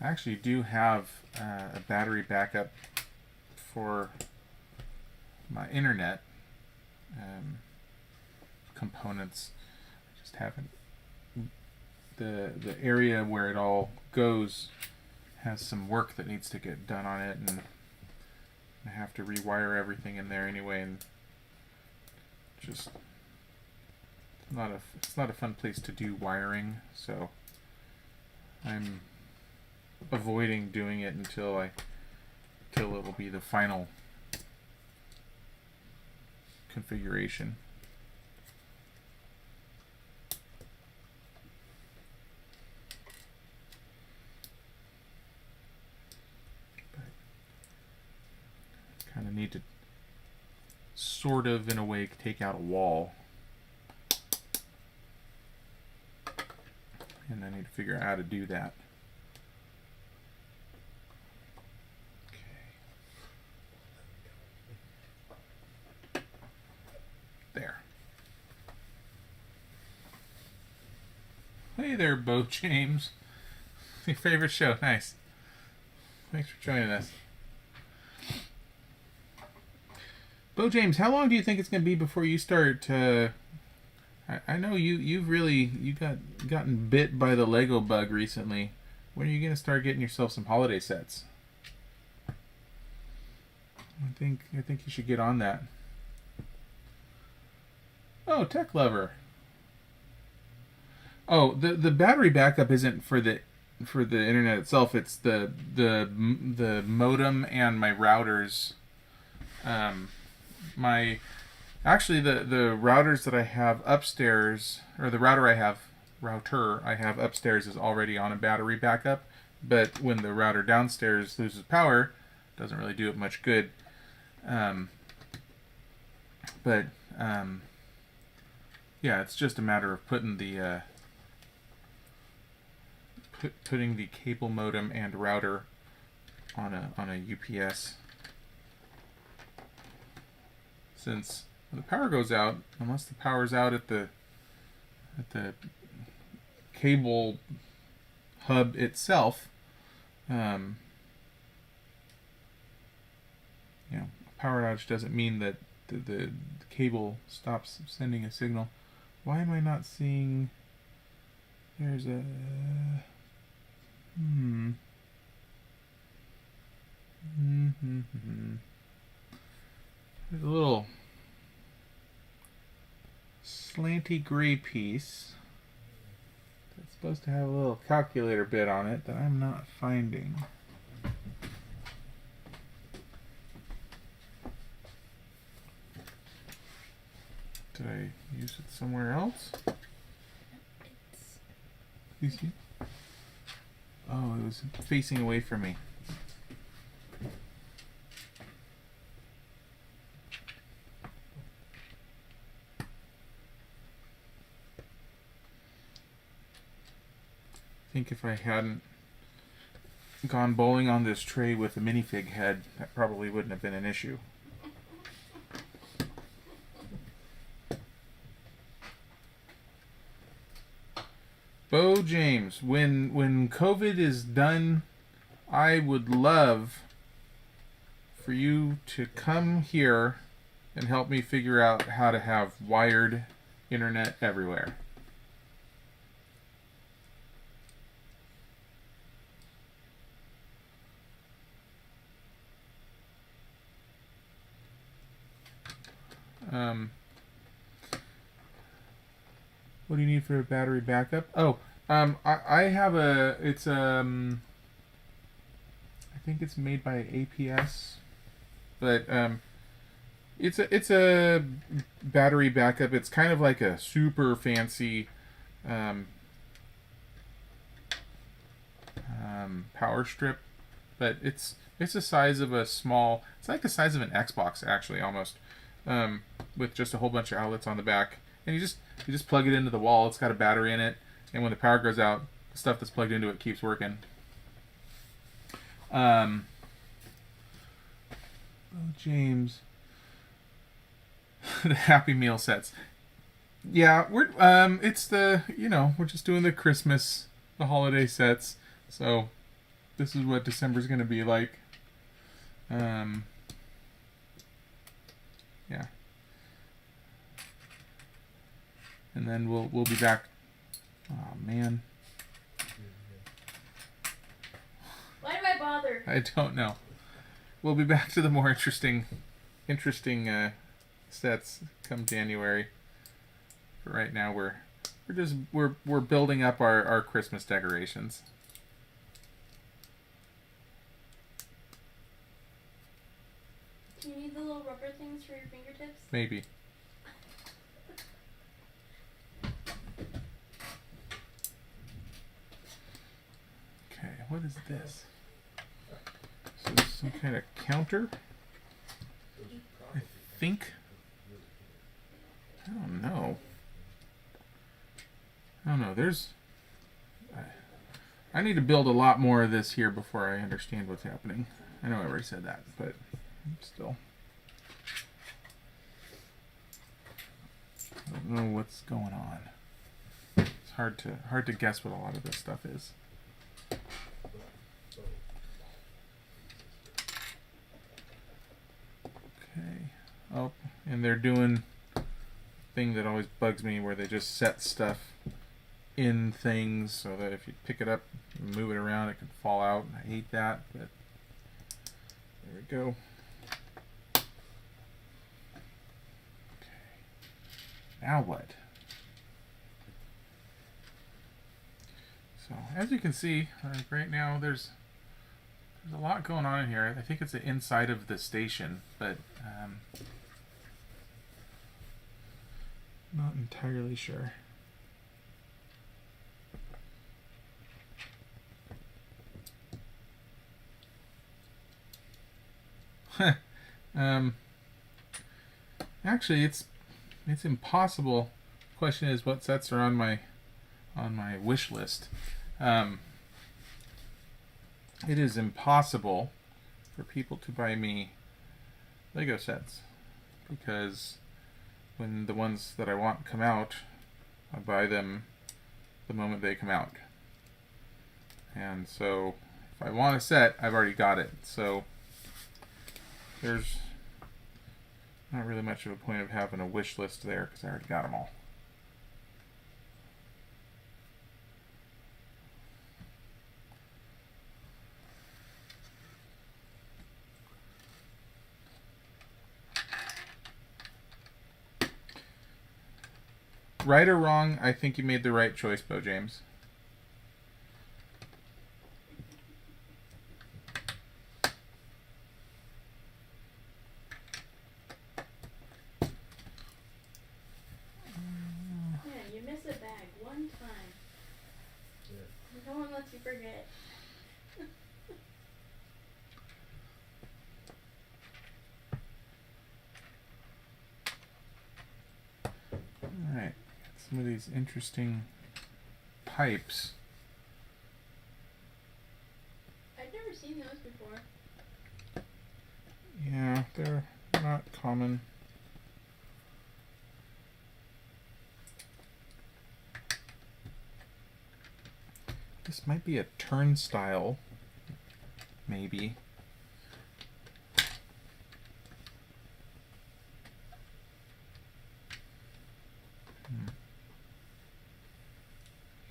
I actually do have a battery backup for my internet components. I just haven't. The area where it all goes has some work that needs to get done on it, and I have to rewire everything in there anyway, and just it's not a fun place to do wiring, so I'm avoiding doing it until it will be the final configuration. Kind of need to sort of, in a way, take out a wall, and I need to figure out how to do that. There. Hey there, Bo James. Your favorite show. Nice. Thanks for joining us. Bo James, how long do you think it's going to be before you start? I know you've gotten bit by the Lego bug recently. When are you going to start getting yourself some holiday sets? I think you should get on that. Oh, Tech Lover. Oh, the battery backup isn't for the internet itself. It's the modem and my routers. The routers that I have upstairs, or the router I have upstairs is already on a battery backup, but when the router downstairs loses power, it doesn't really do it much good. Yeah, it's just a matter of putting the putting the cable modem and router on a UPS. Since when the power goes out, unless the power's out at the cable hub itself, a power outage doesn't mean that the cable stops sending a signal. Why am I not seeing? There's a There's a little slanty gray piece that's supposed to have a little calculator bit on it that I'm not finding. Did I use it somewhere else? You see? Oh, it was facing away from me. think if I hadn't gone bowling on this tray with a minifig head, that probably wouldn't have been an issue. Bo James, when COVID is done, I would love for you to come here and help me figure out how to have wired internet everywhere. What do you need for a battery backup? Oh, I have a. It's I think it's made by APS, but it's a battery backup. It's kind of like a super fancy power strip, but it's the size of a small. It's like the size of an Xbox actually, almost, with just a whole bunch of outlets on the back, and you just plug it into the wall. It's got a battery in it, and when the power goes out, the stuff that's plugged into it keeps working. Oh, James, the Happy Meal sets. Yeah, we're it's the we're just doing the Christmas, the holiday sets. So this is what December's gonna be like. Yeah. And then we'll be back. Oh man. Why do I bother? I don't know. We'll be back to the more interesting sets come January. But right now we're building up our Christmas decorations. Do you need the little rubber things for your fingertips? Maybe. Okay, what is this? So this is some kind of counter? I think. I don't know. There's. I need to build a lot more of this here before I understand what's happening. I know I already said that, but still. I don't know what's going on. It's hard to guess what a lot of this stuff is. Okay. Oh, and they're doing a thing that always bugs me where they just set stuff in things so that if you pick it up and move it around, it can fall out. I hate that, but there we go. Now what? So as you can see, right now there's a lot going on in here. I think it's the inside of the station, but not entirely sure. Actually, it's impossible. The question is, what sets are on my wish list? It is impossible for people to buy me Lego sets because when the ones that I want come out, I buy them the moment they come out. And so, if I want a set, I've already got it. So there's not really much of a point of having a wish list there because I already got them all. Right or wrong, I think you made the right choice, Bo James. No one lets you forget. Alright, some of these interesting pipes. they're not common. This might be a turnstile, maybe.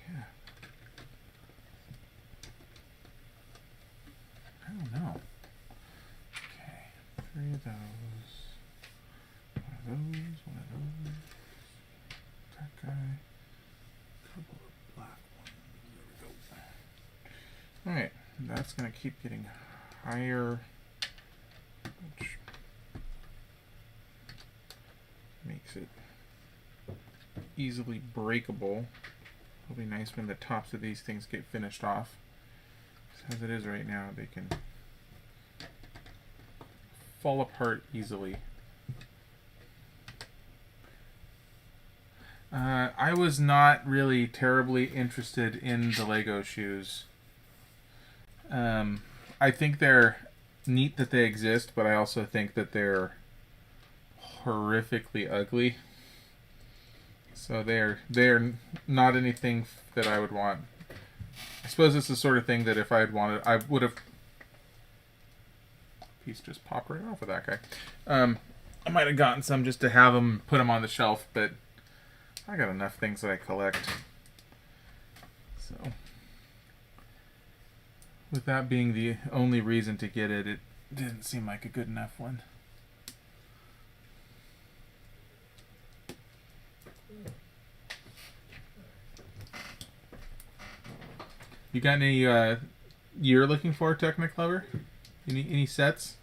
Yeah. I don't know. Okay, 3 of those. 1 of those, 1 of those. That guy. Couple of black ones. There we go. Alright, that's going to keep getting higher, which makes it easily breakable. It'll be nice when the tops of these things get finished off. As it is right now, they can fall apart easily. I was not really terribly interested in the Lego shoes. I think they're neat that they exist, but I also think that they're horrifically ugly. So they're not anything that I would want. I suppose it's the sort of thing that if I had wanted, I would have. Piece just popped right off of that guy. I might have gotten some just to have them, put them on the shelf, but I got enough things that I collect. So, with that being the only reason to get it, it didn't seem like a good enough one. You got any you're looking for, Techniclever? Any sets?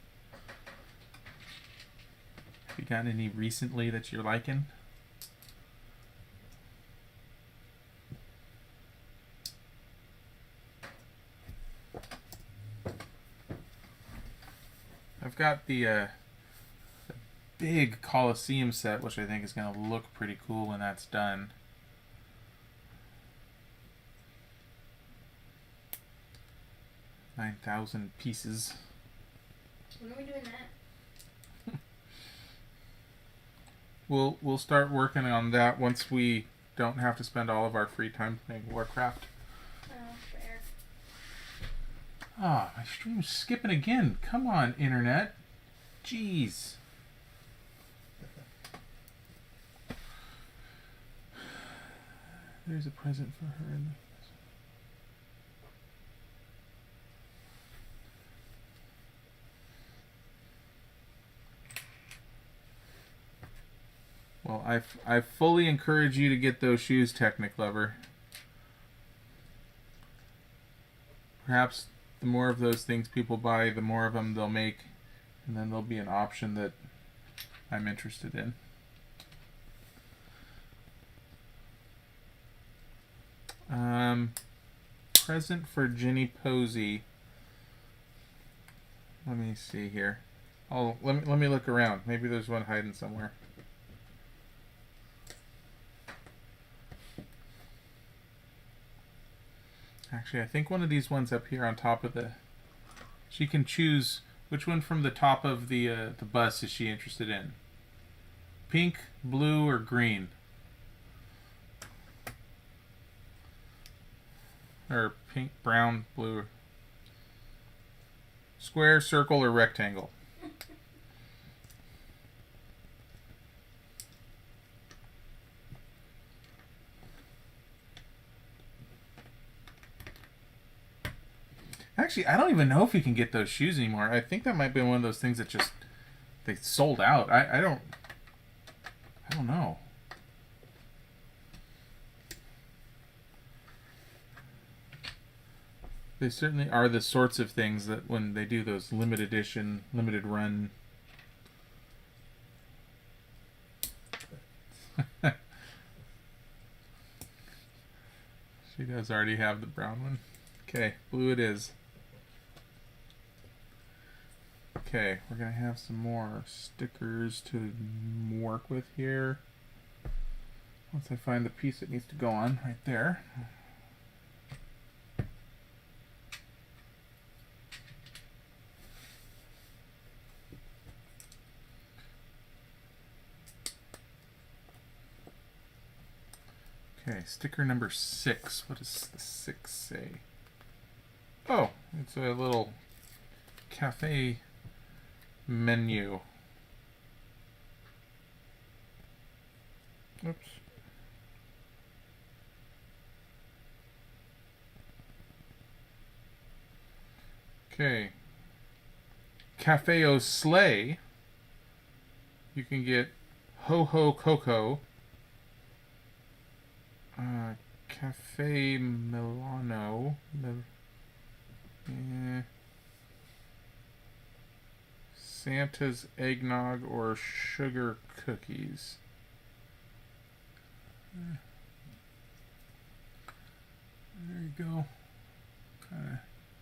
Have you gotten any recently that you're liking? I've got the big Coliseum set, which I think is going to look pretty cool when that's done. $9,000 pieces. When are we doing that? We'll start working on that once we don't have to spend all of our free time playing Warcraft. Oh, fair. Ah, my stream's skipping again. Come on, internet. Jeez. There's a present for her. Well, I fully encourage you to get those shoes, Techniclever. Perhaps the more of those things people buy, the more of them they'll make, and then there'll be an option that I'm interested in. Present for Ginny Posey. Let me see here. Oh, let me look around. Maybe there's one hiding somewhere. Actually, I think one of these ones up here on top of the... She can choose which one from the top of the bus is she interested in. Pink, blue, or green? Or pink, brown, blue. Square, circle, or rectangle? Actually, I don't even know if you can get those shoes anymore. I think that might be one of those things that just they sold out. I don't know. They certainly are the sorts of things that when they do those limited edition, limited run. She does already have the brown one. Okay, blue it is. Okay, we're going to have some more stickers to work with here. Once I find the piece that needs to go on, right there. Okay, sticker number 6. What does the 6 say? Oh, it's a little cafe menu. Oops. Okay. Cafe O Slay. You can get Ho Ho Coco. Cafe Milano. Santa's eggnog or sugar cookies. There you go.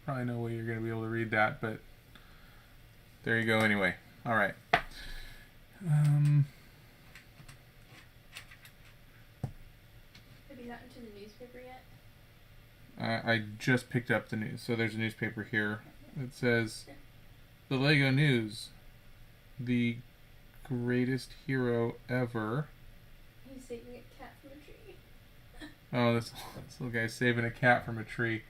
Probably no way you're going to be able to read that, but there you go anyway. All right. Have you gotten to the newspaper yet? I just picked up the news. So there's a newspaper here. It says, "The Lego News, the greatest hero ever." He's saving a cat from a tree. Oh, this little guy's saving a cat from a tree.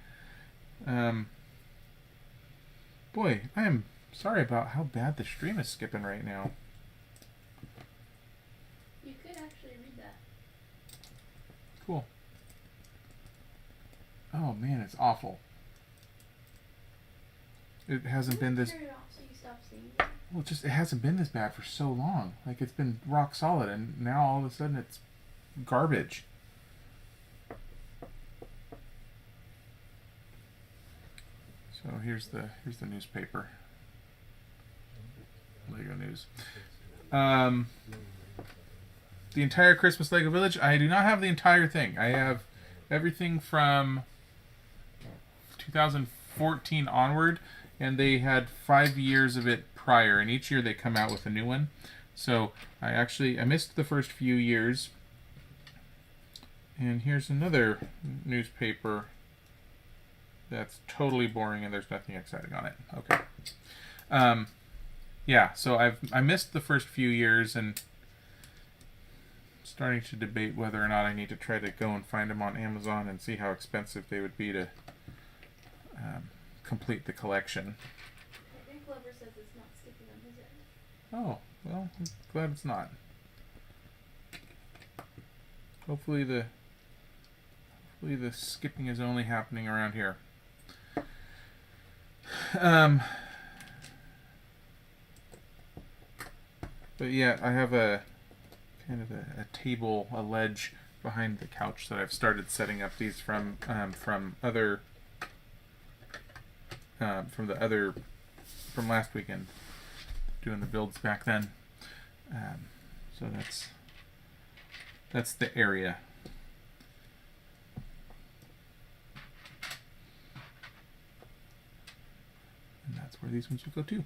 Boy, I am sorry about how bad the stream is skipping right now. You could actually read that. Cool. Oh man, it's awful. It hasn't been this. Turn it off so you stop seeing it. Well, it hasn't been this bad for so long. Like, it's been rock solid, and now all of a sudden it's garbage. So here's the newspaper. Lego News. The entire Christmas Lego Village. I do not have the entire thing. I have everything from 2014 onward, and they had 5 years of it prior, and each year they come out with a new one. So I missed the first few years. And here's another newspaper that's totally boring and there's nothing exciting on it. Okay. Yeah, so I missed the first few years and starting to debate whether or not I need to try to go and find them on Amazon and see how expensive they would be to complete the collection. I think Glover says it's not skipping on his end. Oh, well, I'm glad it's not. Hopefully the skipping is only happening around here. But yeah, I have a kind of a table, a ledge behind the couch that I've started setting up these from last weekend, doing the builds back then. So that's the area. And that's where these ones will go too.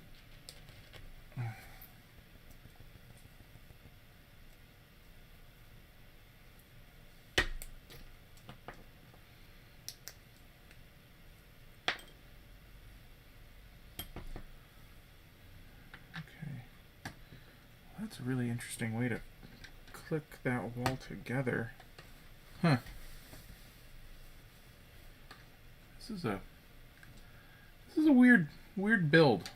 That's a really interesting way to click that wall together. Huh. This is a weird build.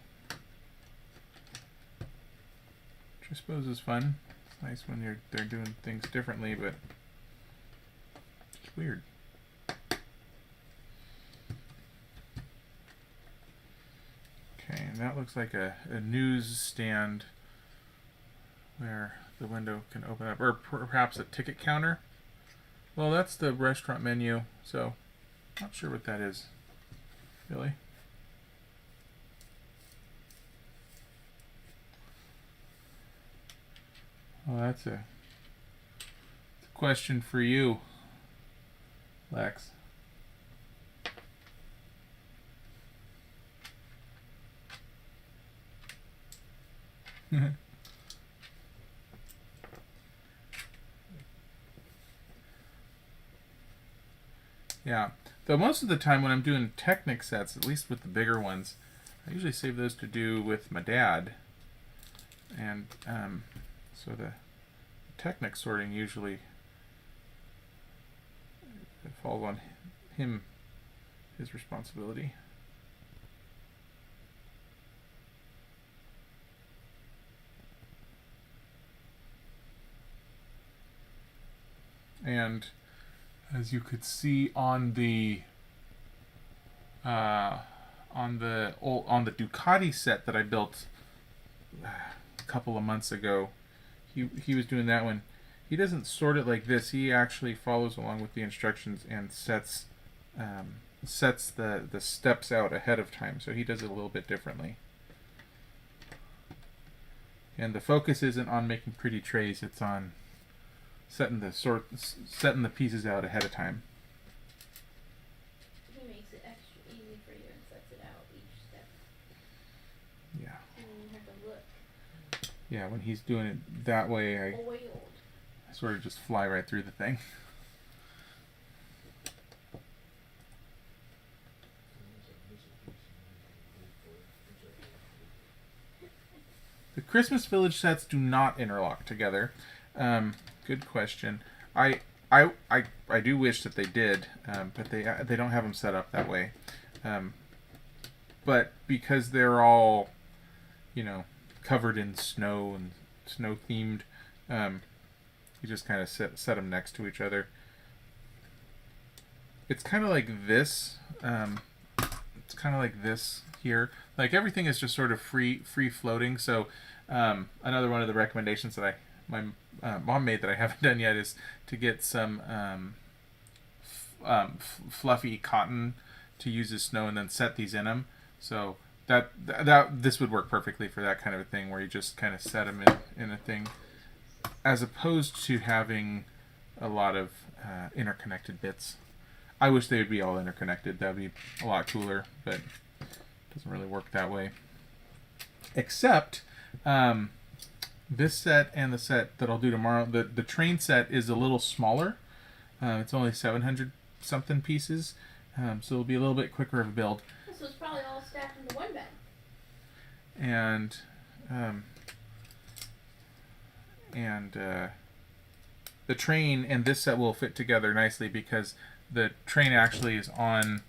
Which I suppose is fun. It's nice when they're doing things differently, but it's weird. Okay, and that looks like a news stand where the window can open up, or perhaps a ticket counter. Well, that's the restaurant menu, so not sure what that is, really. Well, that's a question for you, Lex. Yeah, though most of the time when I'm doing Technic sets, at least with the bigger ones, I usually save those to do with my dad. And so the Technic sorting usually it falls on him, his responsibility. And as you could see on the Ducati set that I built a couple of months ago, he was doing that one. He doesn't sort it like this. He actually follows along with the instructions and sets the steps out ahead of time. So he does it a little bit differently. And the focus isn't on making pretty trays. It's on setting the pieces out ahead of time. He makes it extra easy for you and sets it out each step. Yeah. And then you have to look. Yeah, when he's doing it that way, I sort of just fly right through the thing. The Christmas Village sets do not interlock together. Good question. I do wish that they did, but they don't have them set up that way. But because they're all, covered in snow and snow themed, you just kind of set them next to each other. It's kind of like this. It's kind of like this here. Like everything is just sort of free floating. So another one of the recommendations that my mom made that I haven't done yet is to get some fluffy cotton to use as snow and then set these in them. So that this would work perfectly for that kind of a thing where you just kind of set them in a thing, as opposed to having a lot of interconnected bits. I wish they would be all interconnected. That would be a lot cooler, but it doesn't really work that way. Except this set and the set that I'll do tomorrow, the train set is a little smaller. It's only 700 something pieces, so it'll be a little bit quicker of a build. This was probably all stacked into one bag. And the train and this set will fit together nicely because the train actually is on.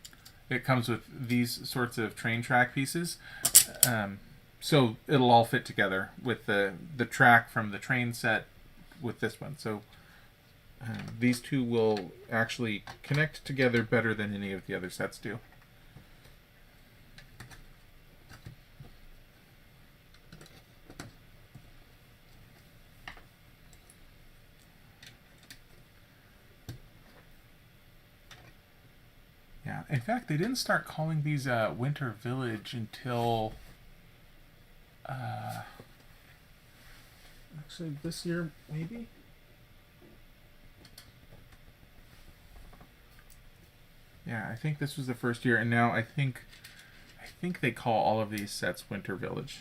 It comes with these sorts of train track pieces. So it'll all fit together with the track from the train set with this one. So these two will actually connect together better than any of the other sets do. Yeah, in fact, they didn't start calling these Winter Village until actually this year, maybe. Yeah, I think this was the first year, and now I think they call all of these sets Winter Village.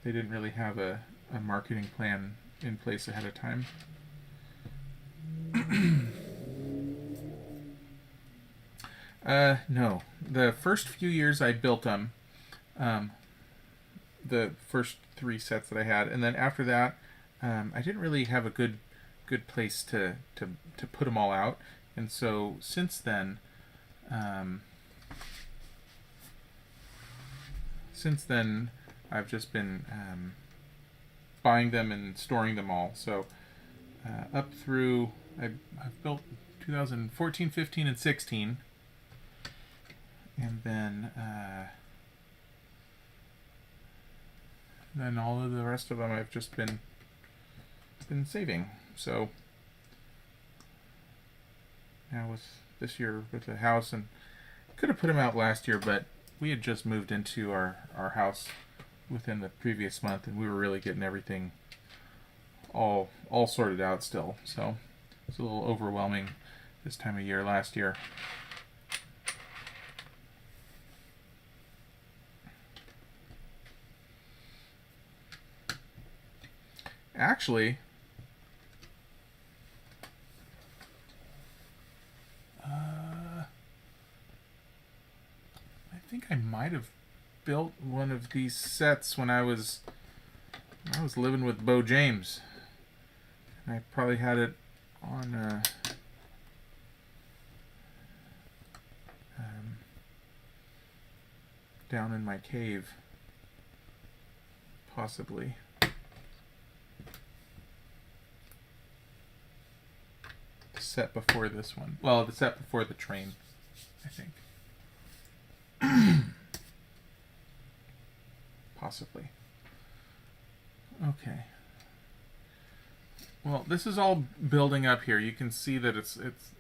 They didn't really have a marketing plan in place ahead of time. No. The first few years I built them, the first 3 sets that I had, and then after that, I didn't really have a good place to put them all out, and so since then, I've just been buying them and storing them all. So up through I've built 2014, 15, and 16. And then all of the rest of them I've just been saving. So now with this year with the house, and could have put them out last year, but we had just moved into our house within the previous month, and we were really getting everything all sorted out still. So it's a little overwhelming this time of year last year. Actually, I think I might have built one of these sets when I was living with Bo James. I probably had it on down in my cave. Possibly. The set before this one. Well, the set before the train, I think. Possibly. Okay. Well, this is all building up here. You can see that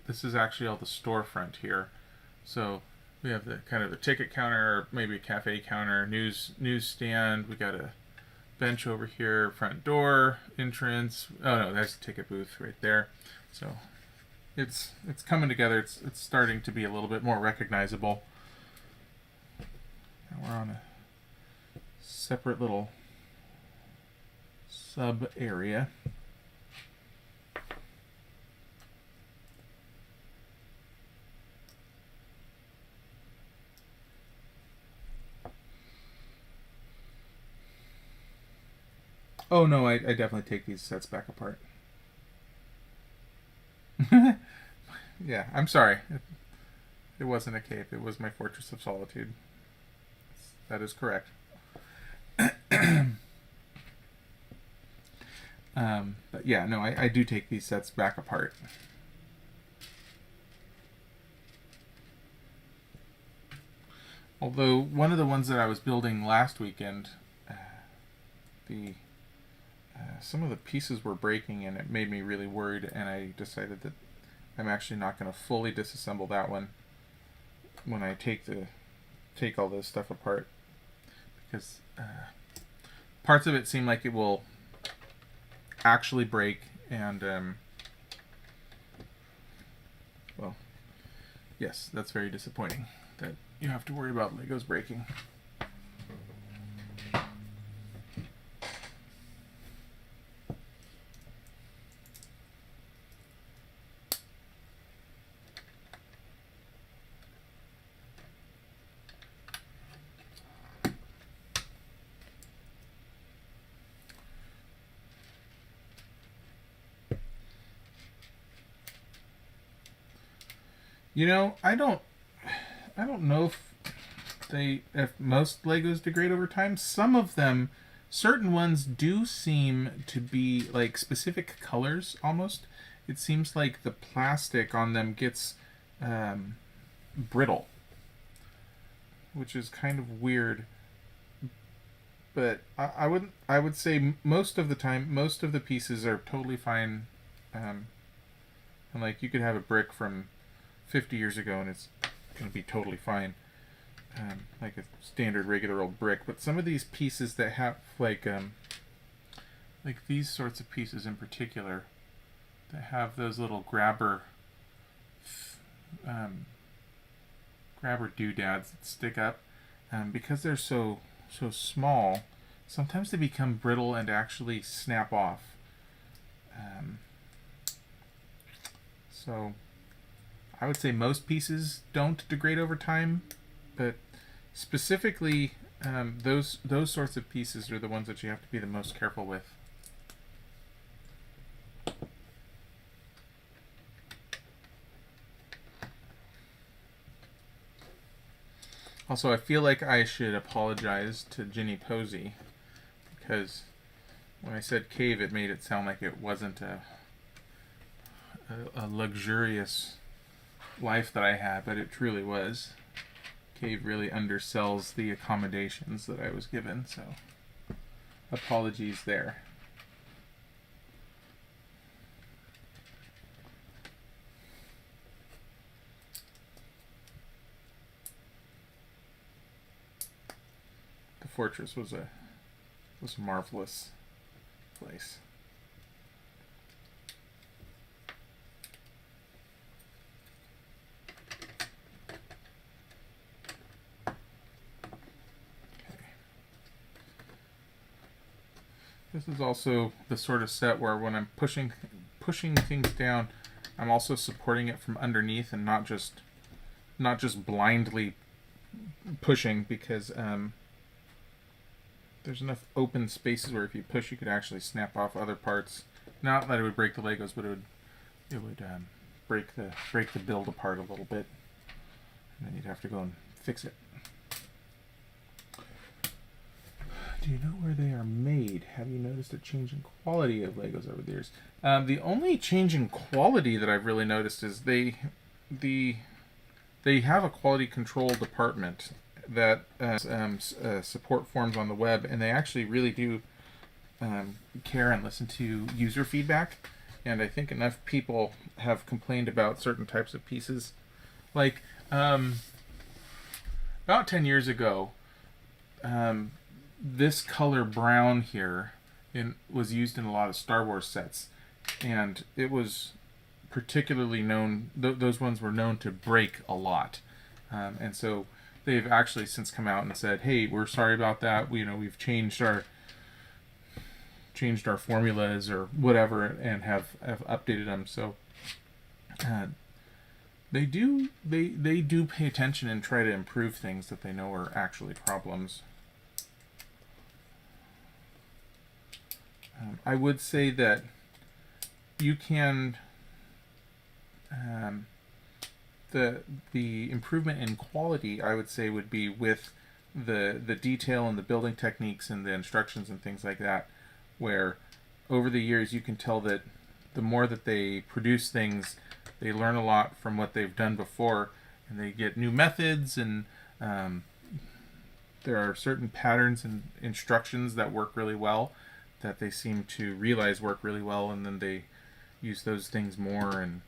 this is actually all the storefront here. So we have the kind of the ticket counter, or maybe a cafe counter, newsstand. We got a bench over here, front door, entrance. Oh no, that's the ticket booth right there. So it's coming together. It's starting to be a little bit more recognizable. Now we're on a separate little sub area. Oh no, I definitely take these sets back apart. Yeah, I'm sorry. It wasn't a cave. It was my Fortress of Solitude. That is correct. But yeah, no, I do take these sets back apart. Although one of the ones that I was building last weekend, some of the pieces were breaking and it made me really worried, and I decided that I'm actually not going to fully disassemble that one when I take all this stuff apart, because parts of it seem like it will actually break, and well, yes, that's very disappointing that you have to worry about Legos breaking. You know, I don't know if most Legos degrade over time. Some of them, certain ones do seem to be like specific colors almost. It seems like the plastic on them gets brittle, which is kind of weird. But I would say most of the time, most of the pieces are totally fine. And like, you could have a brick from 50 years ago and it's going to be totally fine, like a standard regular old brick. But some of these pieces that have like these sorts of pieces in particular that have those little grabber doodads that stick up, because they're so small, sometimes they become brittle and actually snap off. So I would say most pieces don't degrade over time, but specifically those sorts of pieces are the ones that you have to be the most careful with. Also, I feel like I should apologize to Ginny Posey, because when I said cave, it made it sound like it wasn't a luxurious life that I had, but it truly was. Cave really undersells the accommodations that I was given, so apologies there. The fortress was a marvelous place. This is also the sort of set where when I'm pushing things down, I'm also supporting it from underneath and not just blindly pushing, because there's enough open spaces where if you push, you could actually snap off other parts. Not that it would break the Legos, but it would break the build apart a little bit, and then you'd have to go and fix it. Do you know where they are made? Have you noticed a change in quality of Legos over the years? The only change in quality that I've really noticed is they have a quality control department that support forums on the web, and they actually really do care and listen to user feedback. And I think enough people have complained about certain types of pieces. Like, about 10 years ago, this color brown here was used in a lot of Star Wars sets. And it was particularly known, those ones were known to break a lot. And so they've actually since come out and said, hey, we're sorry about that. We've changed our formulas or whatever, and have updated them. So they do pay attention and try to improve things that they know are actually problems. I would say that you can the improvement in quality, I would say, would be with the detail and the building techniques and the instructions and things like that, where over the years you can tell that the more that they produce things, they learn a lot from what they've done before, and they get new methods, and there are certain patterns and instructions that work really well, that they seem to realize work really well, and then they use those things more. And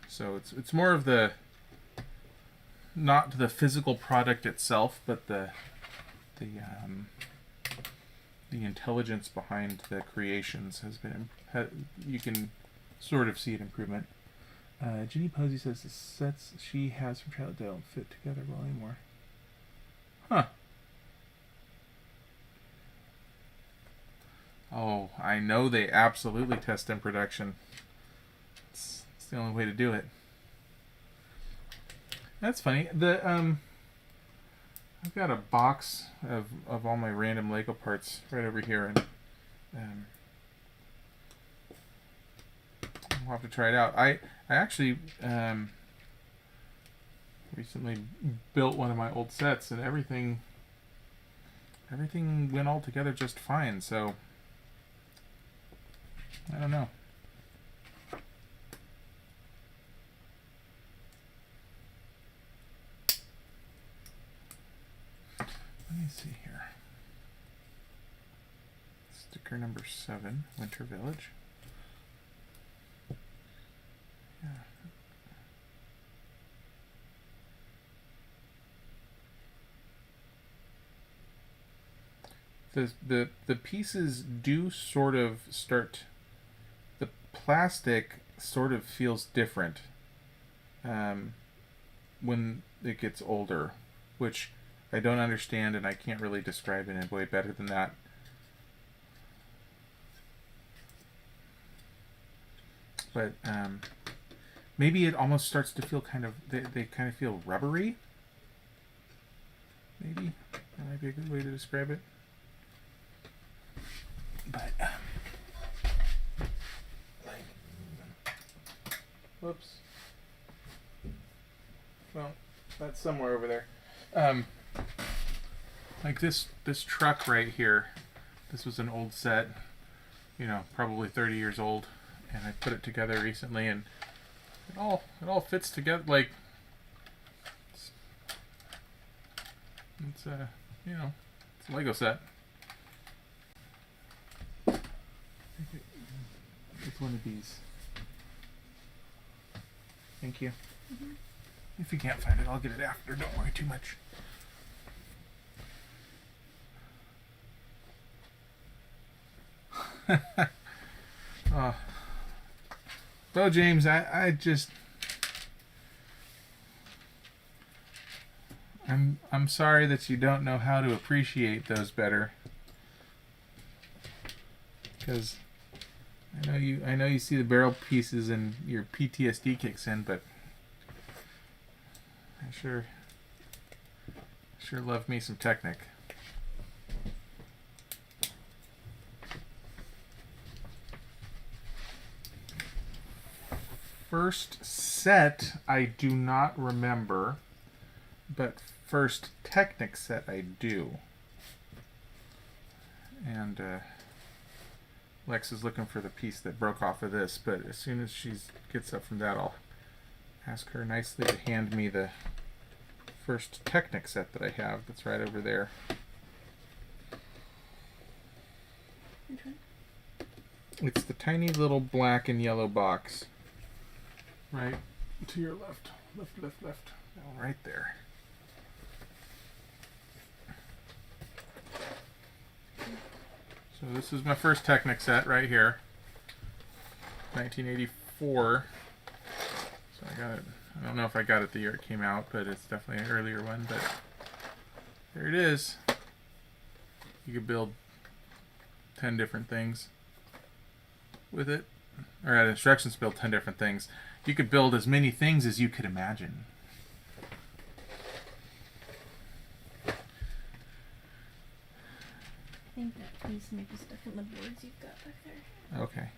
so it's more of the, not the physical product itself, but the intelligence behind the creations has been, you can sort of see an improvement. Ginny Posey says the sets she has from childhood don't fit together well anymore. Huh. Oh, I know they absolutely test in production. It's the only way to do it. That's funny. I've got a box of all my random Lego parts right over here, and I'll have to try it out. I actually recently built one of my old sets, and everything went all together just fine. So I don't know. Let me see here. Sticker number 7, Winter Village. Yeah. The pieces do sort of start, the plastic sort of feels different when it gets older, which I don't understand, and I can't really describe it in a way better than that. But maybe it almost starts to feel kind of, they kind of feel rubbery. Maybe that might be a good way to describe it. But whoops. Well, that's somewhere over there. Like this truck right here. This was an old set, probably 30 years old, and I put it together recently, and it all fits together. Like it's a Lego set. With one of these. Thank you. Mm-hmm. If you can't find it, I'll get it after. Don't worry too much. Well, James, I'm sorry that you don't know how to appreciate those better. Because I know you see the barrel pieces and your PTSD kicks in, but I sure love me some Technic. First set I do not remember, but first Technic set I do. And Lex is looking for the piece that broke off of this, but as soon as she gets up from that, I'll ask her nicely to hand me the first Technic set that I have that's right over there. Which one? It's the tiny little black and yellow box. Right to your left. Left. Oh, right there. So this is my first Technic set right here. 1984. So I got it. I don't know if I got it the year it came out, but it's definitely an earlier one. But there it is. You could build 10 different things with it. Or had instructions to build 10 different things. You could build as many things as you could imagine. I think that piece might be stuck in the boards you've got back there. Okay.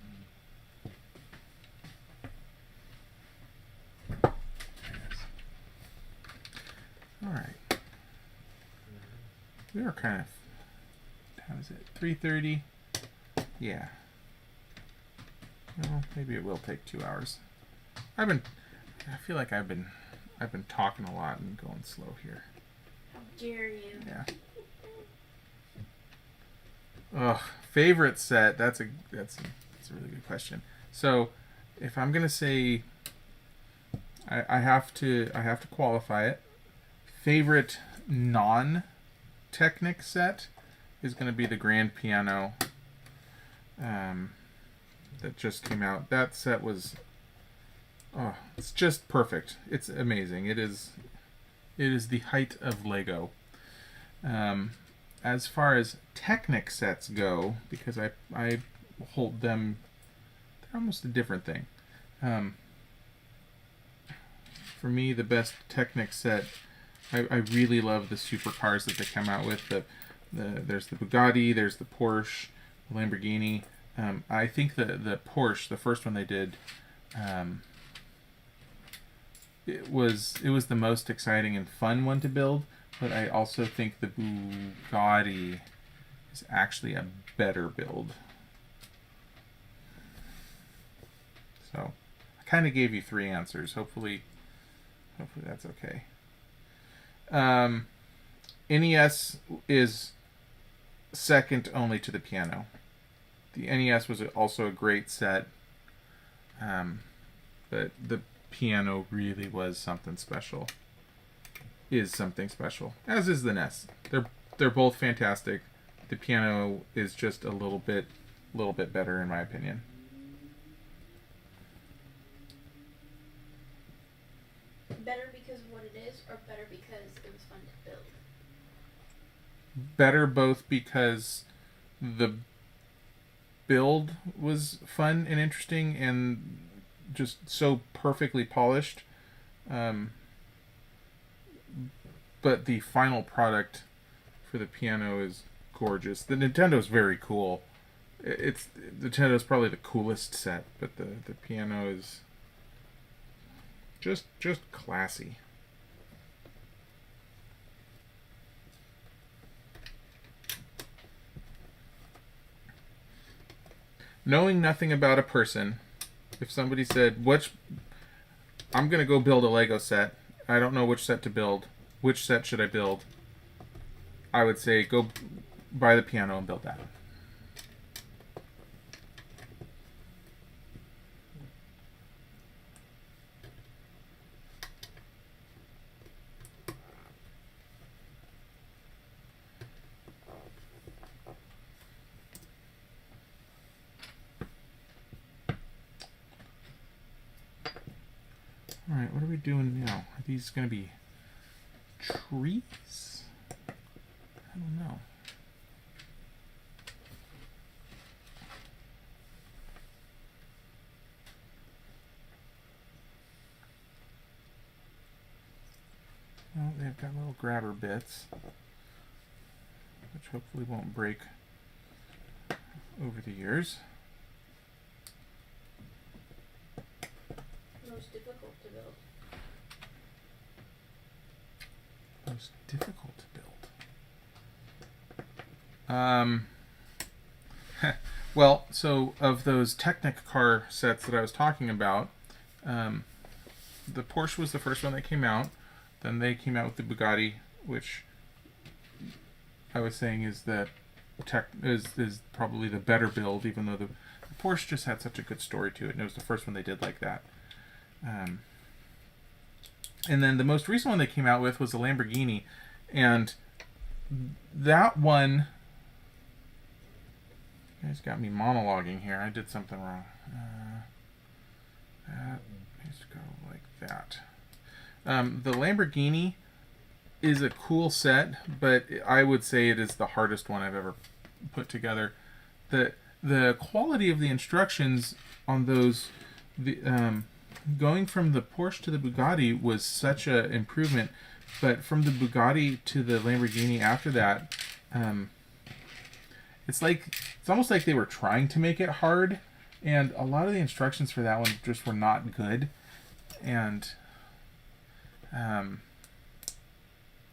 Alright. We are kind of... How is it? 3:30? Yeah. Well, maybe it will take 2 hours. I feel like I've been talking a lot and going slow here. How dare you? Yeah. Ugh, favorite set. That's a really good question. So, if I'm gonna say, I have to qualify it. Favorite non-Technic set is gonna be the grand piano. That just came out. That set was, it's just perfect. It's amazing. It is the height of Lego. As far as Technic sets go, because I hold them, they're almost a different thing. For me, the best Technic set, I really love the supercars that they come out with. There's the Bugatti, there's the Porsche, the Lamborghini. I think the Porsche, the first one they did, it was the most exciting and fun one to build. But I also think the Bugatti is actually a better build. So I kind of gave you 3 answers. Hopefully that's okay. NES is second only to the piano. The NES was also a great set, but the piano really was something special. Is something special, as is the NES. They're both fantastic. The piano is just a little bit better in my opinion. Better because of what it is, or better because it was fun to build? Better both because the build was fun and interesting and just so perfectly polished. But the final product for the piano is gorgeous. The Nintendo's very cool. Nintendo's probably the coolest set, but the piano is just classy. Knowing nothing about a person, if somebody said, I'm going to go build a Lego set, I don't know which set to build, which set should I build? I would say go buy the piano and build that. Alright, what are we doing now? Are these going to be trees? I don't know. Well, they've got little grabber bits, which hopefully won't break over the years. Most difficult to build. Most difficult to build. Well, so of those Technic car sets that I was talking about, the Porsche was the first one that came out. Then they came out with the Bugatti, which I was saying is is probably the better build, even though the Porsche just had such a good story to it, and it was the first one they did like that. And then the most recent one they came out with was the Lamborghini, and that one. You guys got me monologuing here. I did something wrong. That needs to go like that. The Lamborghini is a cool set, but I would say it is the hardest one I've ever put together. The quality of the instructions on those, going from the Porsche to the Bugatti was such an improvement, but from the Bugatti to the Lamborghini after that, it's almost like they were trying to make it hard, and a lot of the instructions for that one just were not good, and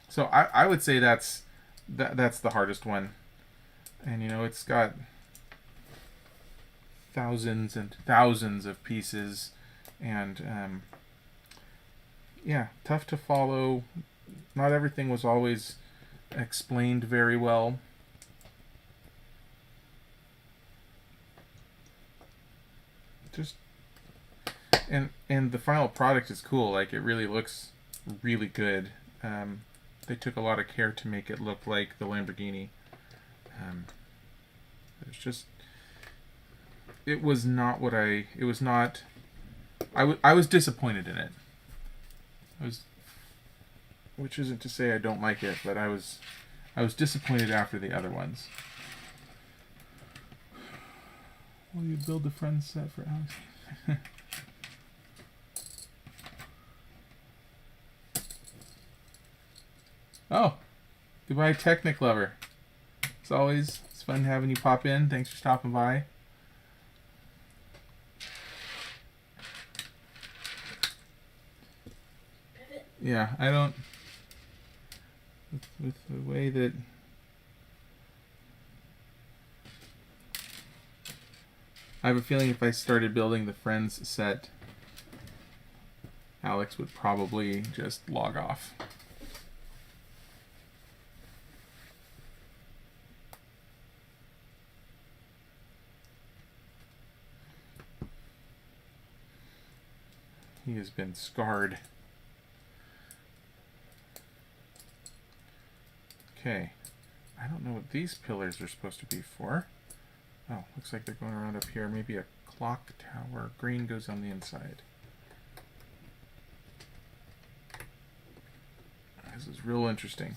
so I would say that's the hardest one, and it's got thousands and thousands of pieces, and yeah, tough to follow. Not everything was always explained very well. Just and the final product is cool. Like, it really looks really good. They took a lot of care to make it look like the Lamborghini. It was not what I was disappointed in it. Which isn't to say I don't like it, but I was disappointed after the other ones. Will you build a friend set for Alex? Oh, goodbye, Technic Lover. As always, it's fun having you pop in. Thanks for stopping by. Yeah, I don't... With the way that... I have a feeling if I started building the Friends set, Alex would probably just log off. He has been scarred. Okay. I don't know what these pillars are supposed to be for. Oh, looks like they're going around up here. Maybe a clock tower. Green goes on the inside. This is real interesting.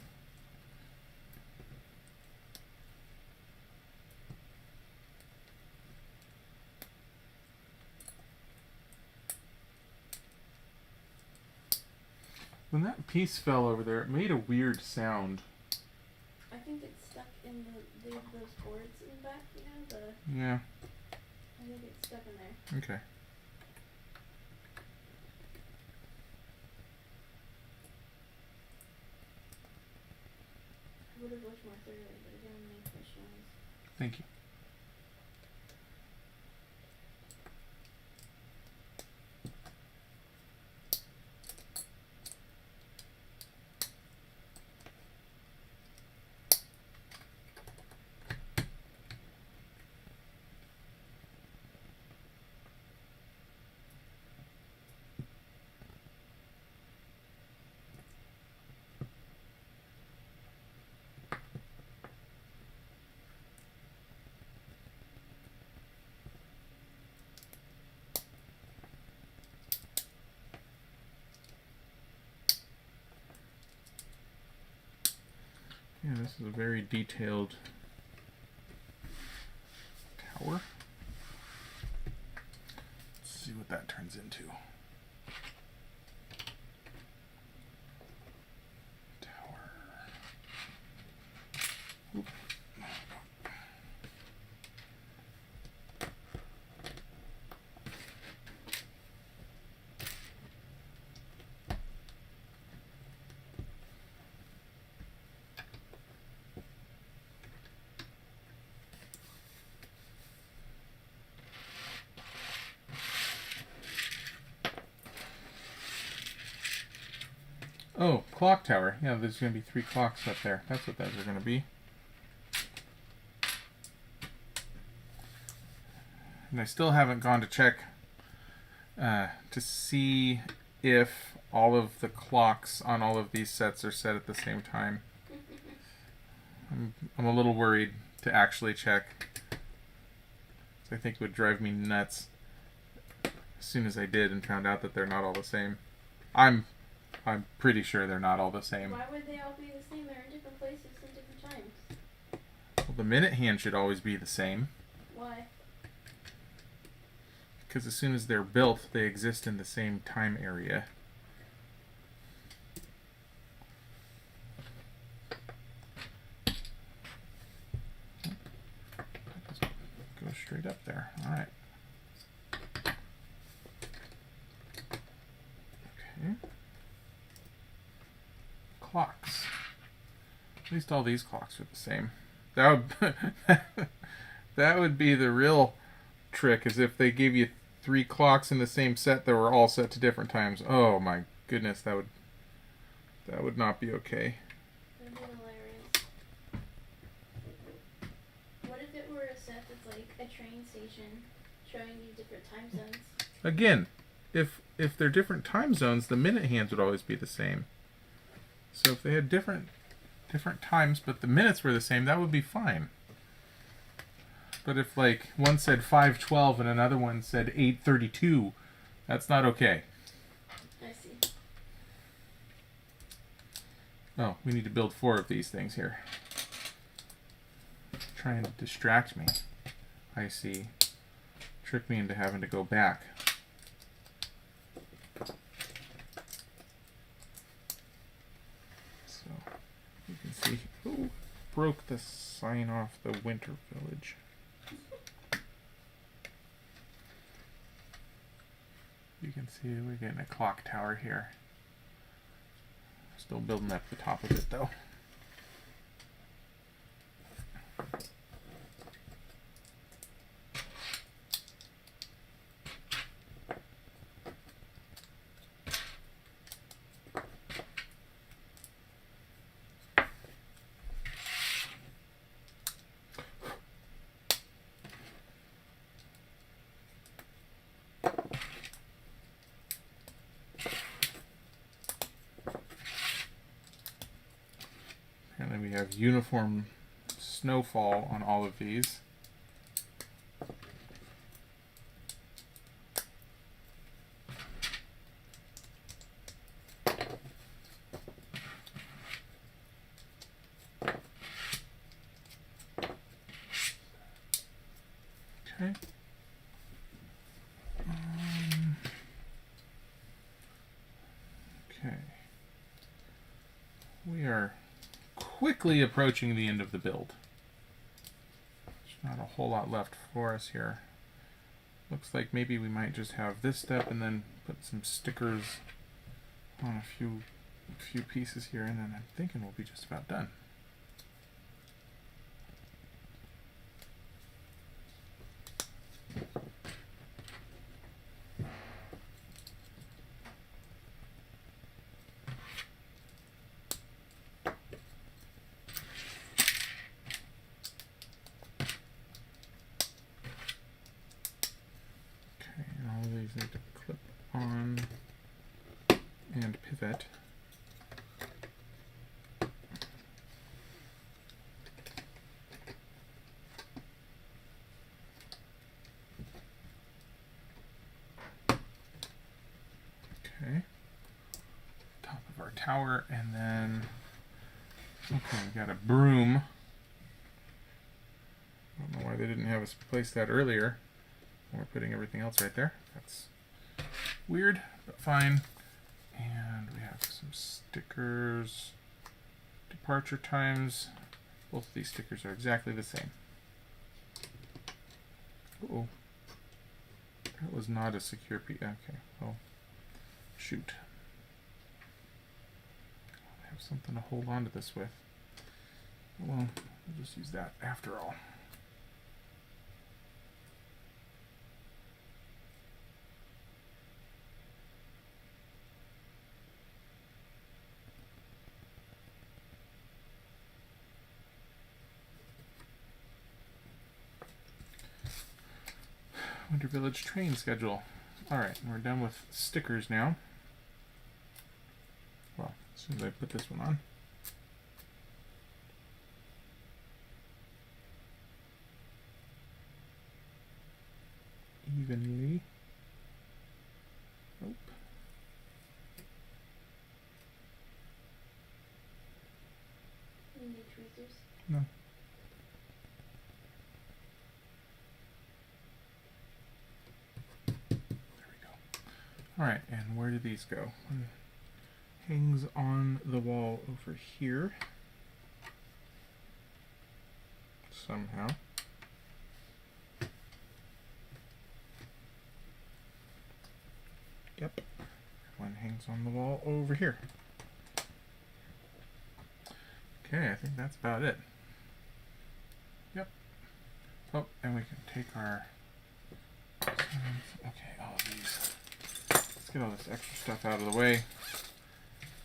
When that piece fell over there, it made a weird sound. I think it's stuck in those boards in the back, Yeah. I think it's stuck in there. Okay. I would have looked more thoroughly, but it didn't make much noise. Thank you. Yeah, this is a very detailed tower. Let's see what that turns into. Tower. Oop. Oh, clock tower. Yeah, there's going to be 3 clocks up there. That's what those are going to be. And I still haven't gone to check to see if all of the clocks on all of these sets are set at the same time. I'm a little worried to actually check. I think it would drive me nuts as soon as I did and found out that they're not all the same. I'm pretty sure they're not all the same. Why would they all be the same? They're in different places and different times. Well, the minute hand should always be the same. Why? Because as soon as they're built, they exist in the same time area. Go straight up there. All right. Okay. Clocks. At least all these clocks are the same. That would that would be the real trick, is if they gave you 3 clocks in the same set that were all set to different times. Oh my goodness, that would not be okay. That'd be hilarious. What if it were a set that's like a train station showing you different time zones? Again, if they're different time zones, the minute hands would always be the same. So if they had different times, but the minutes were the same, that would be fine. But if like one said 5:12 and another one said 8:32, that's not okay. I see. Oh, we need to build 4 of these things here. Trying to distract me. I see. Trick me into having to go back. So you can see, oh, broke the sign off the Winter Village. You can see we're getting a clock tower here. Still building up the top of it though. And then we have uniform snowfall on all of these. Okay. Okay. We are quickly approaching the end of the build. There's not a whole lot left for us here. Looks like maybe we might just have this step and then put some stickers on a few pieces here, and then I'm thinking we'll be just about done. Need to clip on and pivot. Okay. Top of our tower, and then okay, we got a broom. I don't know why they didn't have us place that earlier. We're putting everything else right there. That's weird, but fine. And we have some stickers. Departure times. Both of these stickers are exactly the same. Uh-oh. That was not a secure piece. Okay, well, shoot. I have something to hold on to this with. Well, we'll just use that after all. Winter Village train schedule. Alright, we're done with stickers now. Well, as soon as I put this one on. Evenly. Nope. You need tweezers. No. There we go. Alright, and where do these go? One hangs on the wall over here. Somehow. Yep. One hangs on the wall over here. Okay, I think that's about it. Yep. Oh, and we can take our... Okay, all of these. Let's get all this extra stuff out of the way.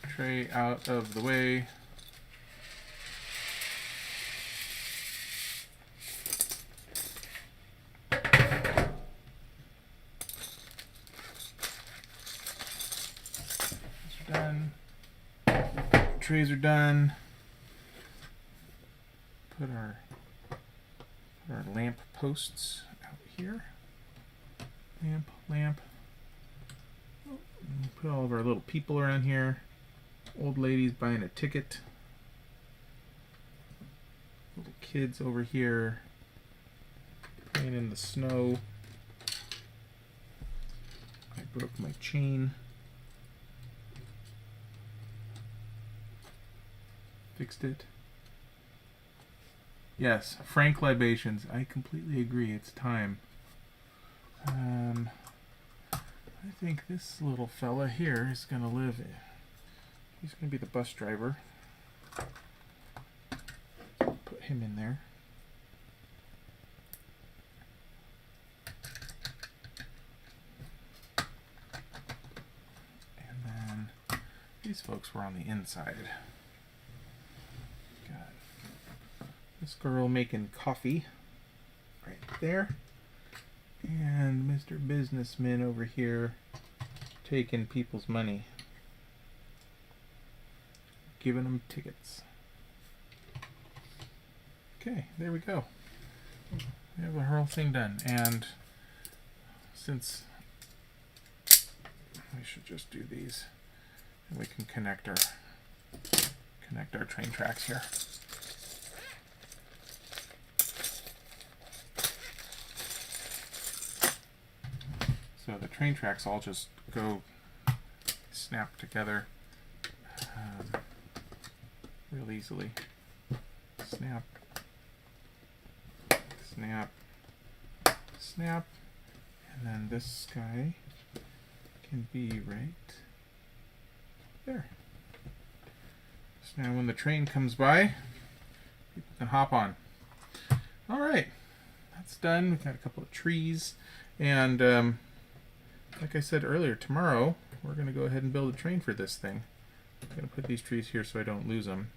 Tray out of the way. Done. Trays are done. Put our lamp posts out here. Lamp. Oh, and put all of our little people around here. Old ladies buying a ticket. Little kids over here playing in the snow. I broke my chain. Fixed it. Yes, Frank libations. I completely agree. It's time. I think this little fella here is gonna live. He's gonna be the bus driver. Put him in there. And then these folks were on the inside. Got this girl making coffee right there. And Mr. Businessman over here taking people's money. Giving them tickets. Okay, there we go. We have the whole thing done. And since we should just do these, and we can connect our train tracks here. So the train tracks all just go snap together real easily. Snap, snap, snap, and then this guy can be right there. So now when the train comes by, people can hop on. All right, that's done. We've got a couple of trees, and like I said earlier, tomorrow we're going to go ahead and build a train for this thing. I'm going to put these trees here so I don't lose them,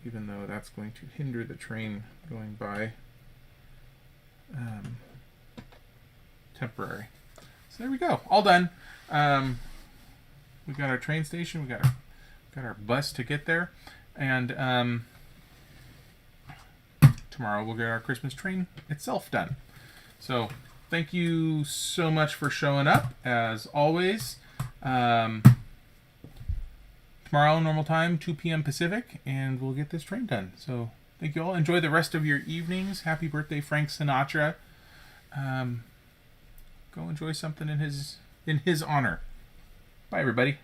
even though that's going to hinder the train going by temporary. So there we go, all done. We got our train station, we got our bus to get there, and tomorrow we'll get our Christmas train itself done. So thank you so much for showing up, as always. Tomorrow, normal time, 2 p.m. Pacific, and we'll get this train done. So thank you all. Enjoy the rest of your evenings. Happy birthday, Frank Sinatra. Go enjoy something in his honor. Bye, everybody.